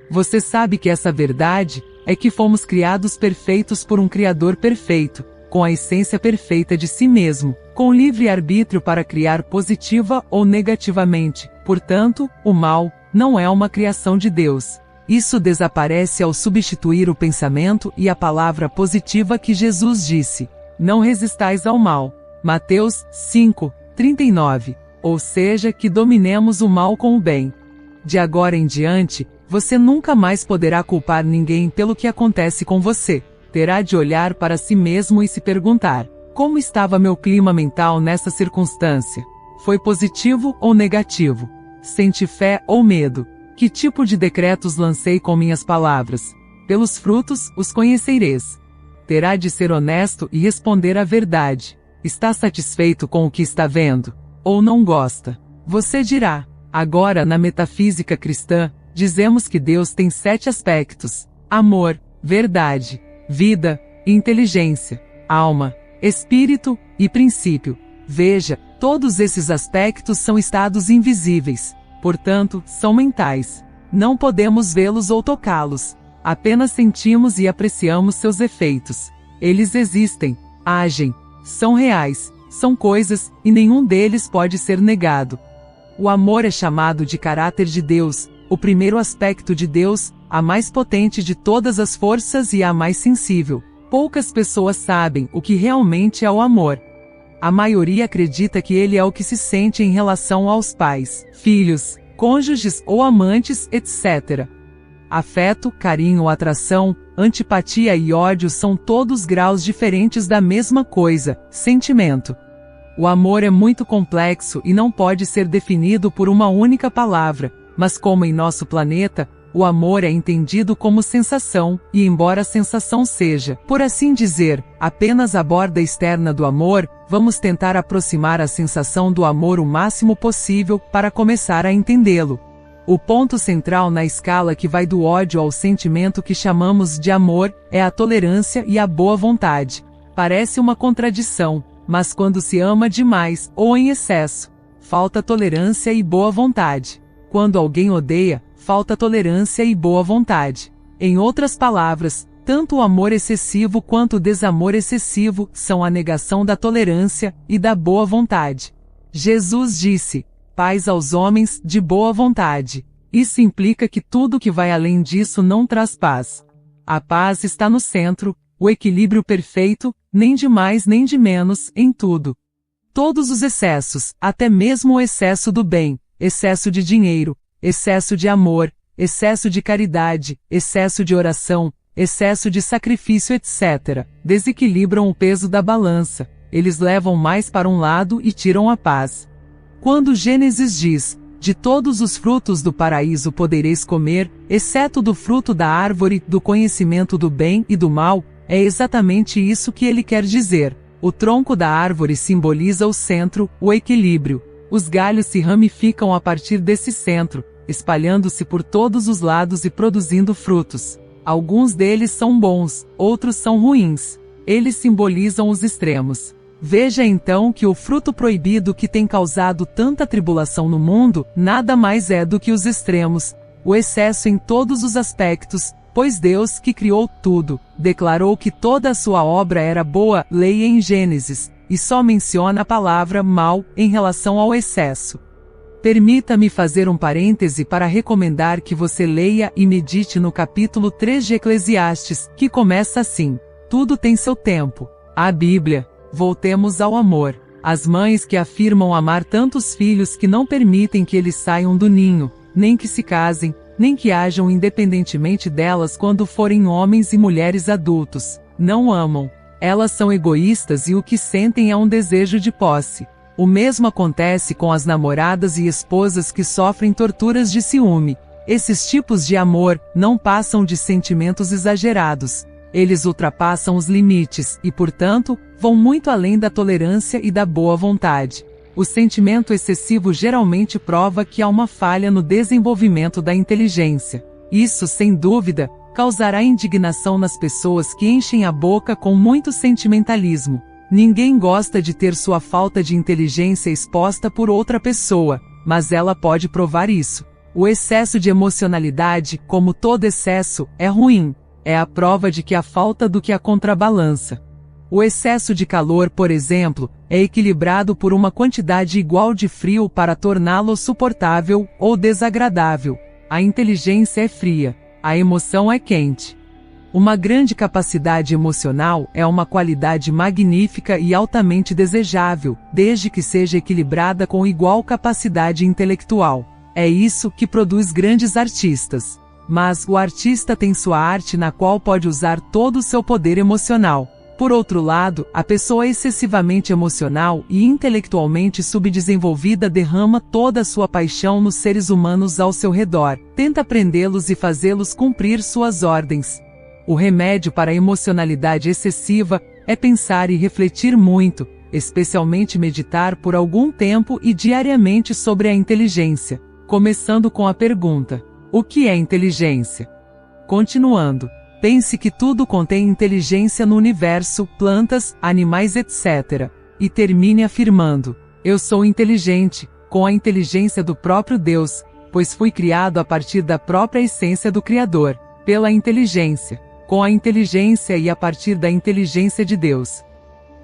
Você sabe que essa verdade é que fomos criados perfeitos por um Criador perfeito, com a essência perfeita de si mesmo, com livre-arbítrio para criar positiva ou negativamente. Portanto, o mal não é uma criação de Deus. Isso desaparece ao substituir o pensamento e a palavra positiva que Jesus disse: não resistais ao mal. Mateus 5:39. Ou seja, que dominemos o mal com o bem. De agora em diante, você nunca mais poderá culpar ninguém pelo que acontece com você. Terá de olhar para si mesmo e se perguntar: como estava meu clima mental nessa circunstância? Foi positivo ou negativo? Senti fé ou medo? Que tipo de decretos lancei com minhas palavras? Pelos frutos os conhecereis. Terá de ser honesto e responder a verdade. Está satisfeito com o que está vendo? Ou não gosta? Você dirá. Agora, na metafísica cristã, dizemos que Deus tem 7 aspectos: amor, verdade, vida, inteligência, alma, espírito e princípio. Veja, todos esses aspectos são estados invisíveis, portanto, são mentais. Não podemos vê-los ou tocá-los. Apenas sentimos e apreciamos seus efeitos. Eles existem, agem, são reais, são coisas, e nenhum deles pode ser negado. O amor é chamado de caráter de Deus, o primeiro aspecto de Deus, a mais potente de todas as forças e a mais sensível. Poucas pessoas sabem o que realmente é o amor. A maioria acredita que ele é o que se sente em relação aos pais, filhos, cônjuges ou amantes, etc. Afeto, carinho, atração, antipatia e ódio são todos graus diferentes da mesma coisa, sentimento. O amor é muito complexo e não pode ser definido por uma única palavra, mas como em nosso planeta, o amor é entendido como sensação, e embora a sensação seja, por assim dizer, apenas a borda externa do amor, vamos tentar aproximar a sensação do amor o máximo possível para começar a entendê-lo. O ponto central na escala que vai do ódio ao sentimento que chamamos de amor é a tolerância e a boa vontade. Parece uma contradição, mas quando se ama demais ou em excesso, falta tolerância e boa vontade. Quando alguém odeia, falta tolerância e boa vontade. Em outras palavras, tanto o amor excessivo quanto o desamor excessivo são a negação da tolerância e da boa vontade. Jesus disse: paz aos homens de boa vontade. Isso implica que tudo que vai além disso não traz paz. A paz está no centro, o equilíbrio perfeito, nem de mais nem de menos, em tudo. Todos os excessos, até mesmo o excesso do bem, excesso de dinheiro, excesso de amor, excesso de caridade, excesso de oração, excesso de sacrifício, etc., desequilibram o peso da balança. Eles levam mais para um lado e tiram a paz. Quando Gênesis diz: de todos os frutos do paraíso podereis comer, exceto do fruto da árvore do conhecimento do bem e do mal, é exatamente isso que ele quer dizer. O tronco da árvore simboliza o centro, o equilíbrio. Os galhos se ramificam a partir desse centro, espalhando-se por todos os lados e produzindo frutos. Alguns deles são bons, outros são ruins. Eles simbolizam os extremos. Veja então que o fruto proibido que tem causado tanta tribulação no mundo, nada mais é do que os extremos, o excesso em todos os aspectos, pois Deus, que criou tudo, declarou que toda a sua obra era boa, leia em Gênesis, e só menciona a palavra mal em relação ao excesso. Permita-me fazer um parêntese para recomendar que você leia e medite no capítulo 3 de Eclesiastes, que começa assim: tudo tem seu tempo. A Bíblia. Voltemos ao amor. As mães que afirmam amar tantos filhos que não permitem que eles saiam do ninho, nem que se casem, nem que hajam independentemente delas quando forem homens e mulheres adultos, não amam. Elas são egoístas e o que sentem é um desejo de posse. O mesmo acontece com as namoradas e esposas que sofrem torturas de ciúme. Esses tipos de amor não passam de sentimentos exagerados. Eles ultrapassam os limites e, portanto, vão muito além da tolerância e da boa vontade. O sentimento excessivo geralmente prova que há uma falha no desenvolvimento da inteligência. Isso, sem dúvida, causará indignação nas pessoas que enchem a boca com muito sentimentalismo. Ninguém gosta de ter sua falta de inteligência exposta por outra pessoa, mas ela pode provar isso. O excesso de emocionalidade, como todo excesso, é ruim. É a prova de que há falta do que a contrabalança. O excesso de calor, por exemplo, é equilibrado por uma quantidade igual de frio para torná-lo suportável ou desagradável. A inteligência é fria, a emoção é quente. Uma grande capacidade emocional é uma qualidade magnífica e altamente desejável, desde que seja equilibrada com igual capacidade intelectual. É isso que produz grandes artistas. Mas o artista tem sua arte na qual pode usar todo o seu poder emocional. Por outro lado, a pessoa excessivamente emocional e intelectualmente subdesenvolvida derrama toda a sua paixão nos seres humanos ao seu redor, tenta prendê-los e fazê-los cumprir suas ordens. O remédio para a emocionalidade excessiva é pensar e refletir muito, especialmente meditar por algum tempo e diariamente sobre a inteligência, começando com a pergunta: o que é inteligência? Continuando, pense que tudo contém inteligência no universo, plantas, animais, etc. E termine afirmando: eu sou inteligente, com a inteligência do próprio Deus, pois fui criado a partir da própria essência do Criador, pela inteligência, com a inteligência e a partir da inteligência de Deus.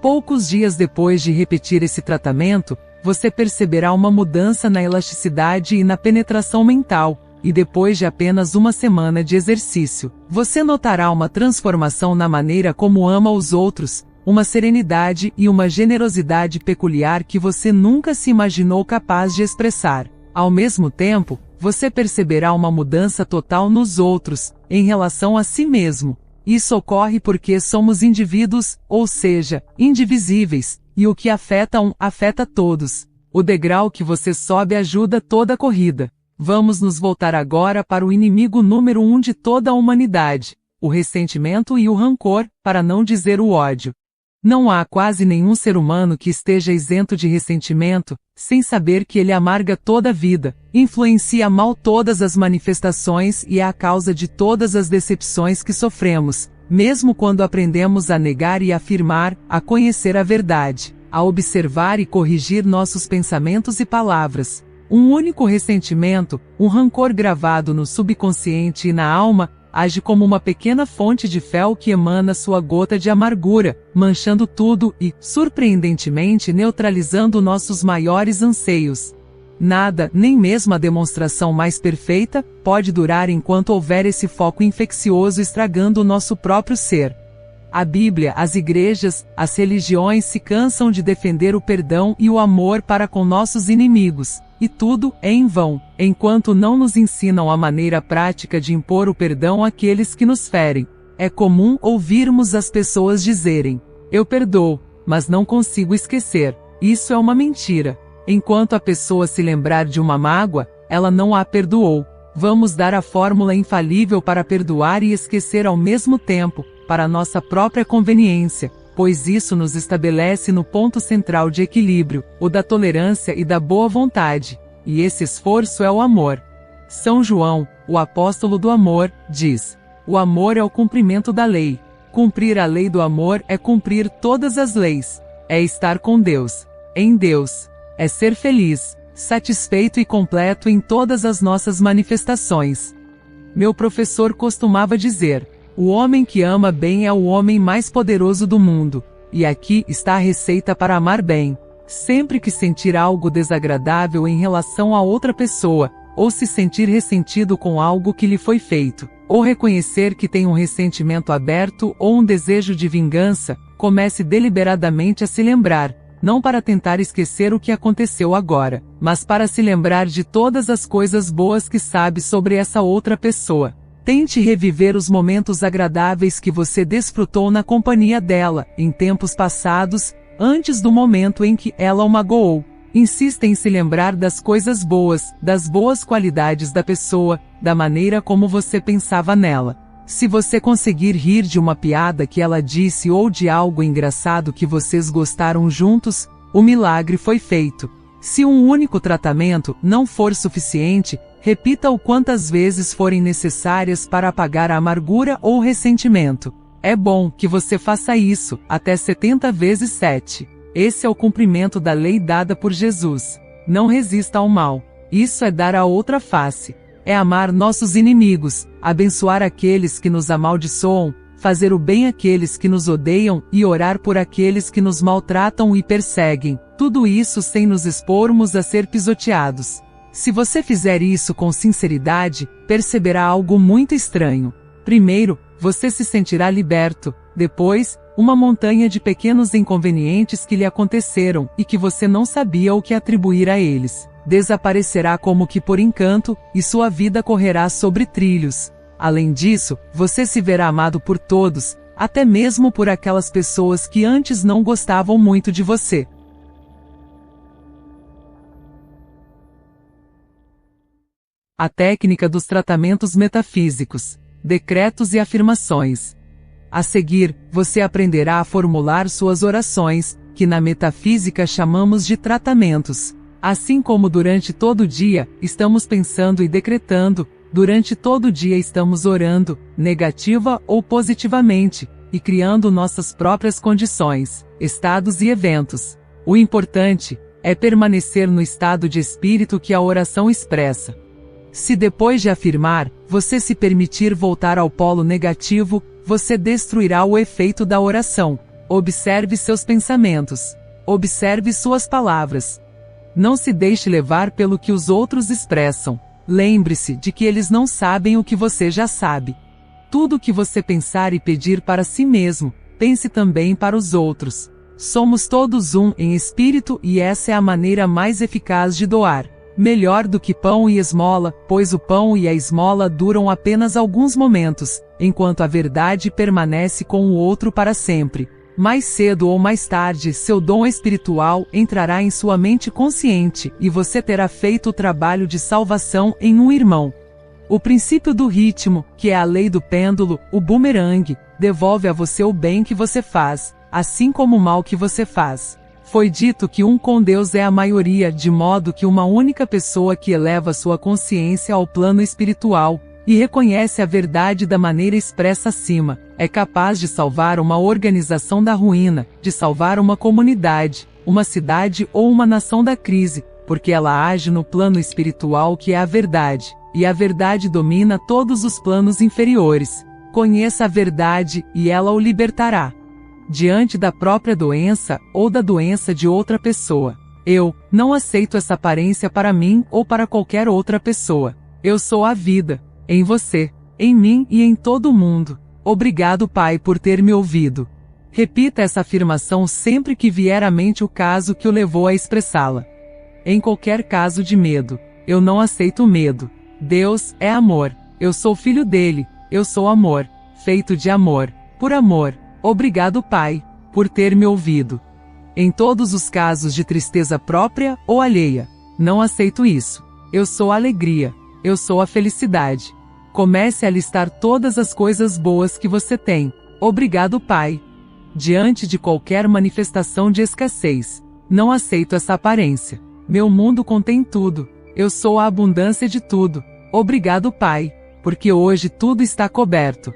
Poucos dias depois de repetir esse tratamento, você perceberá uma mudança na elasticidade e na penetração mental, e depois de apenas uma semana de exercício, você notará uma transformação na maneira como ama os outros, uma serenidade e uma generosidade peculiar que você nunca se imaginou capaz de expressar. Ao mesmo tempo, você perceberá uma mudança total nos outros, em relação a si mesmo. Isso ocorre porque somos indivíduos, ou seja, indivisíveis, e o que afeta um, afeta todos. O degrau que você sobe ajuda toda a corrida. Vamos nos voltar agora para o inimigo número 1 de toda a humanidade, o ressentimento e o rancor, para não dizer o ódio. Não há quase nenhum ser humano que esteja isento de ressentimento, sem saber que ele amarga toda a vida, influencia mal todas as manifestações e é a causa de todas as decepções que sofremos, mesmo quando aprendemos a negar e afirmar, a conhecer a verdade, a observar e corrigir nossos pensamentos e palavras. Um único ressentimento, um rancor gravado no subconsciente e na alma, age como uma pequena fonte de fel que emana sua gota de amargura, manchando tudo e, surpreendentemente, neutralizando nossos maiores anseios. Nada, nem mesmo a demonstração mais perfeita, pode durar enquanto houver esse foco infeccioso estragando o nosso próprio ser. A Bíblia, as igrejas, as religiões se cansam de defender o perdão e o amor para com nossos inimigos. E tudo é em vão, enquanto não nos ensinam a maneira prática de impor o perdão àqueles que nos ferem. É comum ouvirmos as pessoas dizerem: eu perdoo, mas não consigo esquecer. Isso é uma mentira. Enquanto a pessoa se lembrar de uma mágoa, ela não a perdoou. Vamos dar a fórmula infalível para perdoar e esquecer ao mesmo tempo, para nossa própria conveniência, pois isso nos estabelece no ponto central de equilíbrio, o da tolerância e da boa vontade, e esse esforço é o amor. São João, o apóstolo do amor, diz: o amor é o cumprimento da lei. Cumprir a lei do amor é cumprir todas as leis, é estar com Deus, em Deus, é ser feliz, satisfeito e completo em todas as nossas manifestações. Meu professor costumava dizer: o homem que ama bem é o homem mais poderoso do mundo, e aqui está a receita para amar bem. Sempre que sentir algo desagradável em relação a outra pessoa, ou se sentir ressentido com algo que lhe foi feito, ou reconhecer que tem um ressentimento aberto ou um desejo de vingança, comece deliberadamente a se lembrar, não para tentar esquecer o que aconteceu agora, mas para se lembrar de todas as coisas boas que sabe sobre essa outra pessoa. Tente reviver os momentos agradáveis que você desfrutou na companhia dela, em tempos passados, antes do momento em que ela o magoou. Insista em se lembrar das coisas boas, das boas qualidades da pessoa, da maneira como você pensava nela. Se você conseguir rir de uma piada que ela disse ou de algo engraçado que vocês gostaram juntos, o milagre foi feito. Se um único tratamento não for suficiente, repita-o quantas vezes forem necessárias para apagar a amargura ou ressentimento. É bom que você faça isso, até 70 vezes 7. Esse é o cumprimento da lei dada por Jesus. Não resista ao mal. Isso é dar a outra face. É amar nossos inimigos, abençoar aqueles que nos amaldiçoam, fazer o bem àqueles que nos odeiam e orar por aqueles que nos maltratam e perseguem. Tudo isso sem nos expormos a ser pisoteados. Se você fizer isso com sinceridade, perceberá algo muito estranho. Primeiro, você se sentirá liberto. Depois, uma montanha de pequenos inconvenientes que lhe aconteceram e que você não sabia o que atribuir a eles desaparecerá como que por encanto, e sua vida correrá sobre trilhos. Além disso, você se verá amado por todos, até mesmo por aquelas pessoas que antes não gostavam muito de você. A técnica dos tratamentos metafísicos, decretos e afirmações. A seguir, você aprenderá a formular suas orações, que na metafísica chamamos de tratamentos. Assim como durante todo o dia, estamos pensando e decretando, durante todo o dia estamos orando, negativa ou positivamente, e criando nossas próprias condições, estados e eventos. O importante é permanecer no estado de espírito que a oração expressa. Se depois de afirmar, você se permitir voltar ao polo negativo, você destruirá o efeito da oração. Observe seus pensamentos. Observe suas palavras. Não se deixe levar pelo que os outros expressam. Lembre-se de que eles não sabem o que você já sabe. Tudo o que você pensar e pedir para si mesmo, pense também para os outros. Somos todos um em espírito e essa é a maneira mais eficaz de doar. Melhor do que pão e esmola, pois o pão e a esmola duram apenas alguns momentos, enquanto a verdade permanece com o outro para sempre. Mais cedo ou mais tarde, seu dom espiritual entrará em sua mente consciente e você terá feito o trabalho de salvação em um irmão. O princípio do ritmo, que é a lei do pêndulo, o bumerangue, devolve a você o bem que você faz, assim como o mal que você faz. Foi dito que um com Deus é a maioria, de modo que uma única pessoa que eleva sua consciência ao plano espiritual, e reconhece a verdade da maneira expressa acima, é capaz de salvar uma organização da ruína, de salvar uma comunidade, uma cidade ou uma nação da crise, porque ela age no plano espiritual que é a verdade, e a verdade domina todos os planos inferiores. Conheça a verdade e ela o libertará. Diante da própria doença ou da doença de outra pessoa. Eu não aceito essa aparência para mim ou para qualquer outra pessoa. Eu sou a vida. Em você, em mim e em todo o mundo. Obrigado, Pai, por ter me ouvido. Repita essa afirmação sempre que vier à mente o caso que o levou a expressá-la. Em qualquer caso de medo, eu não aceito medo. Deus é amor. Eu sou filho dele. Eu sou amor. Feito de amor. Por amor. Obrigado, Pai, por ter me ouvido. Em todos os casos de tristeza própria ou alheia, não aceito isso. Eu sou a alegria. Eu sou a felicidade. Comece a listar todas as coisas boas que você tem. Obrigado, Pai. Diante de qualquer manifestação de escassez, não aceito essa aparência. Meu mundo contém tudo. Eu sou a abundância de tudo. Obrigado, Pai, porque hoje tudo está coberto.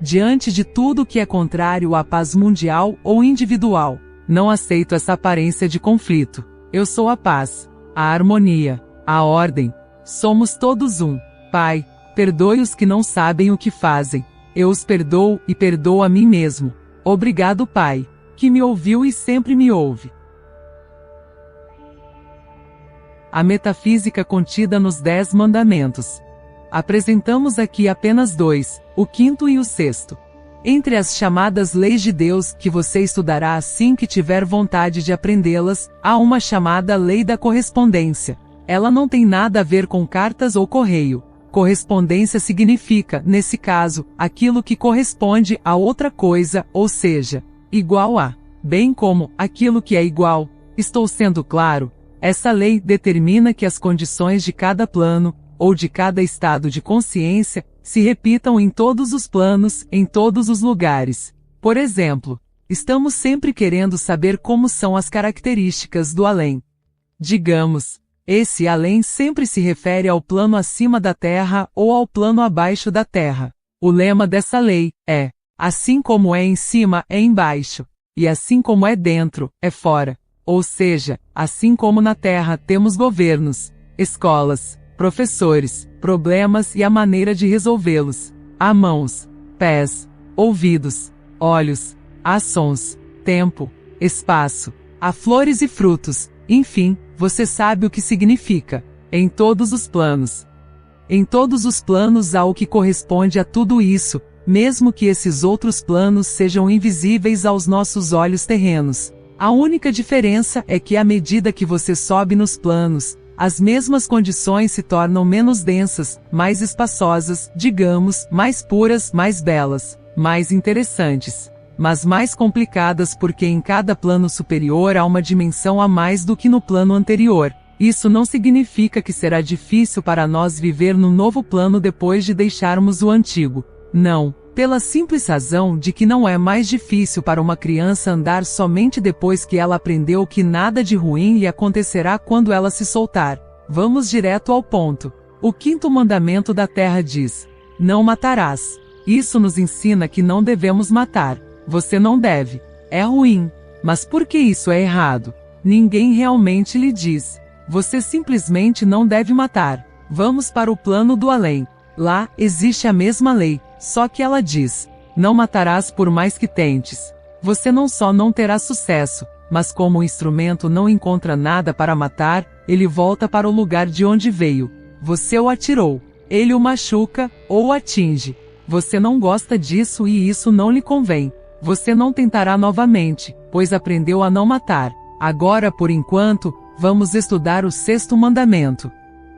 Diante de tudo que é contrário à paz mundial ou individual, não aceito essa aparência de conflito. Eu sou a paz, a harmonia, a ordem. Somos todos um. Pai, perdoe os que não sabem o que fazem. Eu os perdoo e perdoo a mim mesmo. Obrigado, Pai, que me ouviu e sempre me ouve. A metafísica contida nos 10 mandamentos. Apresentamos aqui apenas 2, o 5º e o 6º. Entre as chamadas leis de Deus que você estudará assim que tiver vontade de aprendê-las, há uma chamada lei da correspondência. Ela não tem nada a ver com cartas ou correio. Correspondência significa, nesse caso, aquilo que corresponde a outra coisa, ou seja, igual a, bem como aquilo que é igual. Estou sendo claro? Essa lei determina que as condições de cada plano, ou de cada estado de consciência, se repitam em todos os planos, em todos os lugares. Por exemplo, estamos sempre querendo saber como são as características do além. Digamos, esse além sempre se refere ao plano acima da Terra ou ao plano abaixo da Terra. O lema dessa lei é: assim como é em cima, é embaixo, e assim como é dentro, é fora. Ou seja, assim como na Terra temos governos, escolas, professores, problemas e a maneira de resolvê-los. Há mãos, pés, ouvidos, olhos, há sons, tempo, espaço, há flores e frutos, enfim, você sabe o que significa. Em todos os planos. Em todos os planos há o que corresponde a tudo isso, mesmo que esses outros planos sejam invisíveis aos nossos olhos terrenos. A única diferença é que à medida que você sobe nos planos, as mesmas condições se tornam menos densas, mais espaçosas, digamos, mais puras, mais belas, mais interessantes, mas mais complicadas porque em cada plano superior há uma dimensão a mais do que no plano anterior. Isso não significa que será difícil para nós viver no novo plano depois de deixarmos o antigo. Não. Pela simples razão de que não é mais difícil para uma criança andar somente depois que ela aprendeu que nada de ruim lhe acontecerá quando ela se soltar. Vamos direto ao ponto. O quinto mandamento da Terra diz: não matarás. Isso nos ensina que não devemos matar. Você não deve. É ruim. Mas por que isso é errado? Ninguém realmente lhe diz. Você simplesmente não deve matar. Vamos para o plano do além. Lá, existe a mesma lei, só que ela diz: não matarás por mais que tentes. Você não só não terá sucesso, mas como o instrumento não encontra nada para matar, ele volta para o lugar de onde veio. Você o atirou. Ele o machuca, ou o atinge. Você não gosta disso e isso não lhe convém. Você não tentará novamente, pois aprendeu a não matar. Agora, por enquanto, vamos estudar o sexto mandamento.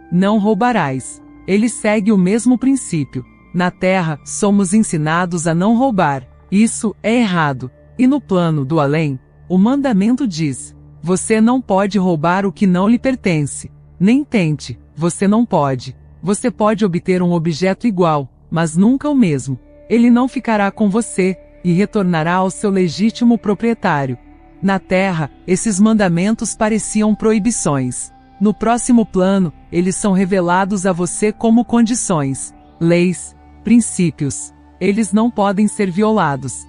Não roubarás. Ele segue o mesmo princípio. Na Terra, somos ensinados a não roubar. Isso é errado. E no plano do além, o mandamento diz: você não pode roubar o que não lhe pertence. Nem tente, você não pode. Você pode obter um objeto igual, mas nunca o mesmo. Ele não ficará com você, e retornará ao seu legítimo proprietário. Na Terra, esses mandamentos pareciam proibições. No próximo plano, eles são revelados a você como condições, leis, princípios. Eles não podem ser violados.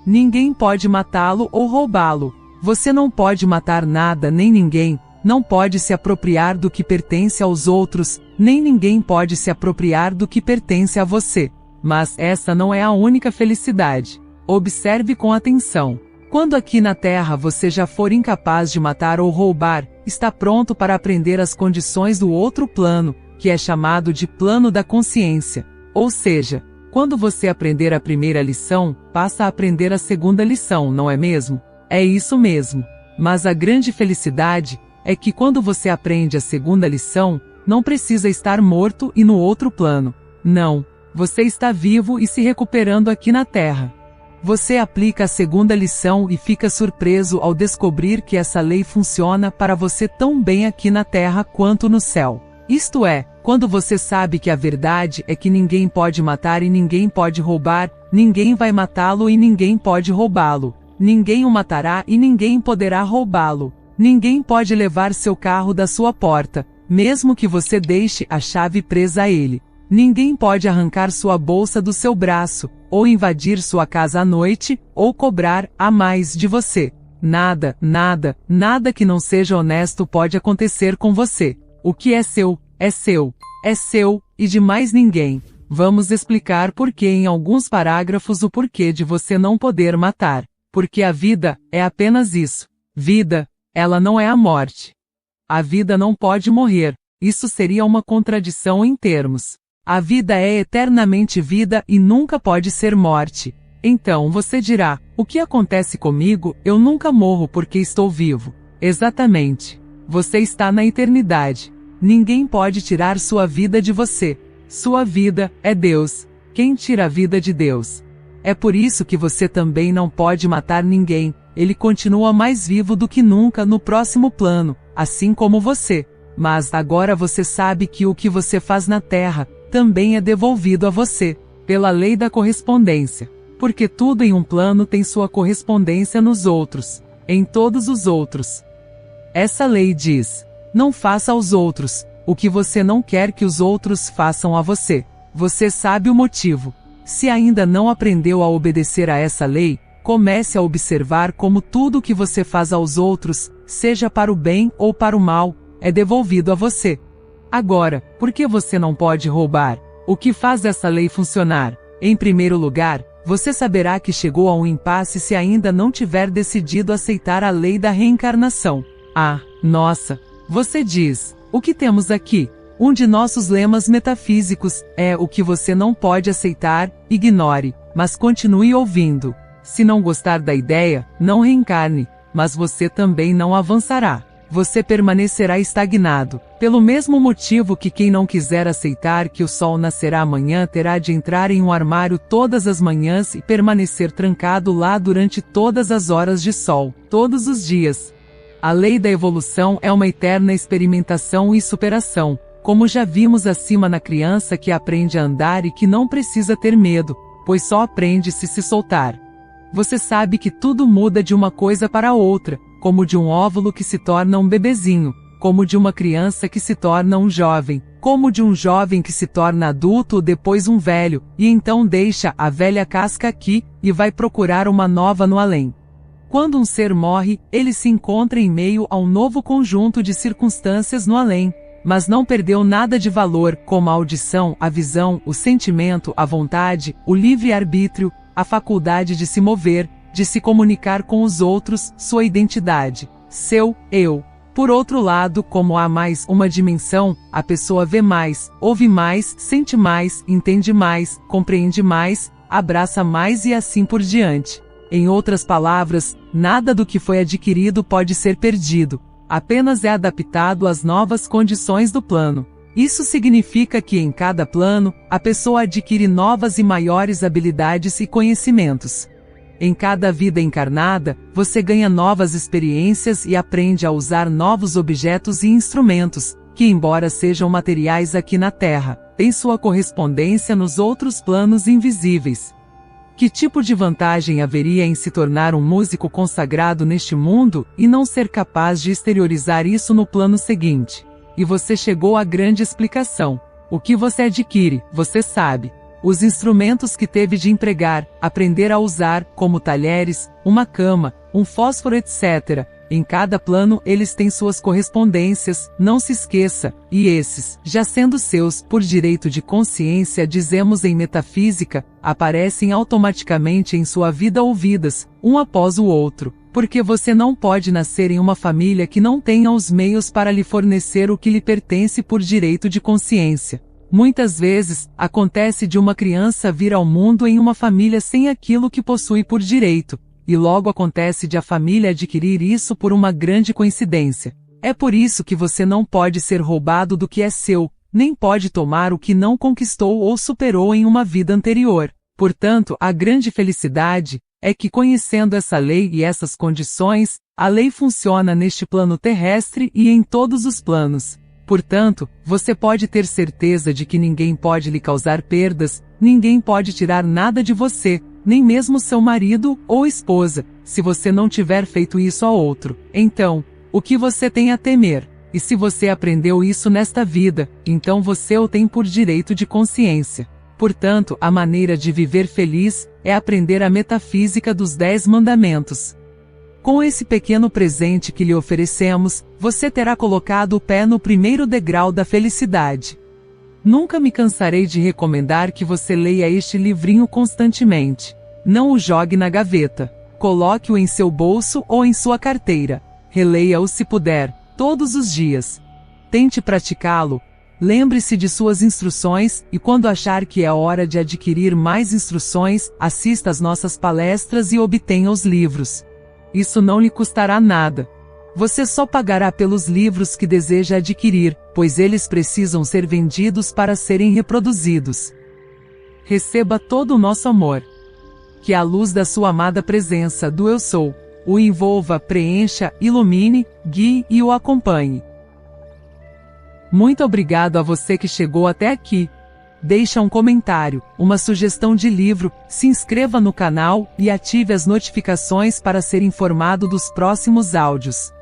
Ninguém pode matá-lo ou roubá-lo. Você não pode matar nada nem ninguém, não pode se apropriar do que pertence aos outros, nem ninguém pode se apropriar do que pertence a você. Mas essa não é a única felicidade. Observe com atenção. Quando aqui na Terra você já for incapaz de matar ou roubar, está pronto para aprender as condições do outro plano, que é chamado de plano da consciência. Ou seja, quando você aprender a primeira lição, passa a aprender a segunda lição, não é mesmo? É isso mesmo. Mas a grande felicidade é que quando você aprende a segunda lição, não precisa estar morto e no outro plano. Não. Você está vivo e se recuperando aqui na Terra. Você aplica a segunda lição e fica surpreso ao descobrir que essa lei funciona para você tão bem aqui na Terra quanto no céu. Isto é, quando você sabe que a verdade é que ninguém pode matar e ninguém pode roubar, ninguém vai matá-lo e ninguém pode roubá-lo. Ninguém o matará e ninguém poderá roubá-lo. Ninguém pode levar seu carro da sua porta, mesmo que você deixe a chave presa a ele. Ninguém pode arrancar sua bolsa do seu braço, ou invadir sua casa à noite, ou cobrar a mais de você. Nada, nada, nada que não seja honesto pode acontecer com você. O que é seu, é seu. É seu, e de mais ninguém. Vamos explicar por que em alguns parágrafos o porquê de você não poder matar. Porque a vida é apenas isso. Vida, ela não é a morte. A vida não pode morrer. Isso seria uma contradição em termos. A vida é eternamente vida e nunca pode ser morte. Então você dirá: o que acontece comigo? Eu nunca morro porque estou vivo. Exatamente. Você está na eternidade. Ninguém pode tirar sua vida de você. Sua vida é Deus. Quem tira a vida de Deus? É por isso que você também não pode matar ninguém, ele continua mais vivo do que nunca no próximo plano, assim como você. Mas agora você sabe que o que você faz na Terra também é devolvido a você, pela lei da correspondência. Porque tudo em um plano tem sua correspondência nos outros, em todos os outros. Essa lei diz: não faça aos outros o que você não quer que os outros façam a você. Você sabe o motivo. Se ainda não aprendeu a obedecer a essa lei, comece a observar como tudo o que você faz aos outros, seja para o bem ou para o mal, é devolvido a você. Agora, por que você não pode roubar? O que faz essa lei funcionar? Em primeiro lugar, você saberá que chegou a um impasse se ainda não tiver decidido aceitar a lei da reencarnação. Ah, nossa! Você diz: o que temos aqui? Um de nossos lemas metafísicos é: o que você não pode aceitar, ignore, mas continue ouvindo. Se não gostar da ideia, não reencarne, mas você também não avançará. Você permanecerá estagnado. Pelo mesmo motivo que quem não quiser aceitar que o sol nascerá amanhã terá de entrar em um armário todas as manhãs e permanecer trancado lá durante todas as horas de sol, todos os dias. A lei da evolução é uma eterna experimentação e superação, como já vimos acima na criança que aprende a andar e que não precisa ter medo, pois só aprende se soltar. Você sabe que tudo muda de uma coisa para outra, como de um óvulo que se torna um bebezinho, como de uma criança que se torna um jovem, como de um jovem que se torna adulto ou depois um velho, e então deixa a velha casca aqui e vai procurar uma nova no além. Quando um ser morre, ele se encontra em meio a um novo conjunto de circunstâncias no além, mas não perdeu nada de valor, como a audição, a visão, o sentimento, a vontade, o livre-arbítrio, a faculdade de se mover, de se comunicar com os outros, sua identidade, seu eu. Por outro lado, como há mais uma dimensão, a pessoa vê mais, ouve mais, sente mais, entende mais, compreende mais, abraça mais e assim por diante. Em outras palavras, nada do que foi adquirido pode ser perdido, apenas é adaptado às novas condições do plano. Isso significa que em cada plano, a pessoa adquire novas e maiores habilidades e conhecimentos. Em cada vida encarnada, você ganha novas experiências e aprende a usar novos objetos e instrumentos, que embora sejam materiais aqui na Terra, têm sua correspondência nos outros planos invisíveis. Que tipo de vantagem haveria em se tornar um músico consagrado neste mundo e não ser capaz de exteriorizar isso no plano seguinte? E você chegou à grande explicação. O que você adquire, você sabe. Os instrumentos que teve de empregar, aprender a usar, como talheres, uma cama, um fósforo, etc. Em cada plano eles têm suas correspondências, não se esqueça, e esses, já sendo seus, por direito de consciência dizemos em metafísica, aparecem automaticamente em sua vida ouvidas, um após o outro, porque você não pode nascer em uma família que não tenha os meios para lhe fornecer o que lhe pertence por direito de consciência. Muitas vezes, acontece de uma criança vir ao mundo em uma família sem aquilo que possui por direito, e logo acontece de a família adquirir isso por uma grande coincidência. É por isso que você não pode ser roubado do que é seu, nem pode tomar o que não conquistou ou superou em uma vida anterior. Portanto, a grande felicidade é que, conhecendo essa lei e essas condições, a lei funciona neste plano terrestre e em todos os planos. Portanto, você pode ter certeza de que ninguém pode lhe causar perdas, ninguém pode tirar nada de você, nem mesmo seu marido ou esposa, se você não tiver feito isso a outro. Então, o que você tem a temer? E se você aprendeu isso nesta vida, então você o tem por direito de consciência. Portanto, a maneira de viver feliz é aprender a metafísica dos 10 mandamentos. Com esse pequeno presente que lhe oferecemos, você terá colocado o pé no primeiro degrau da felicidade. Nunca me cansarei de recomendar que você leia este livrinho constantemente. Não o jogue na gaveta. Coloque-o em seu bolso ou em sua carteira. Releia-o se puder, todos os dias. Tente praticá-lo. Lembre-se de suas instruções e quando achar que é hora de adquirir mais instruções, assista às nossas palestras e obtenha os livros. Isso não lhe custará nada. Você só pagará pelos livros que deseja adquirir, pois eles precisam ser vendidos para serem reproduzidos. Receba todo o nosso amor. Que a luz da sua amada presença do Eu Sou O envolva, preencha, ilumine, guie e o acompanhe. Muito obrigado a você que chegou até aqui. Deixa um comentário, uma sugestão de livro, se inscreva no canal e ative as notificações para ser informado dos próximos áudios.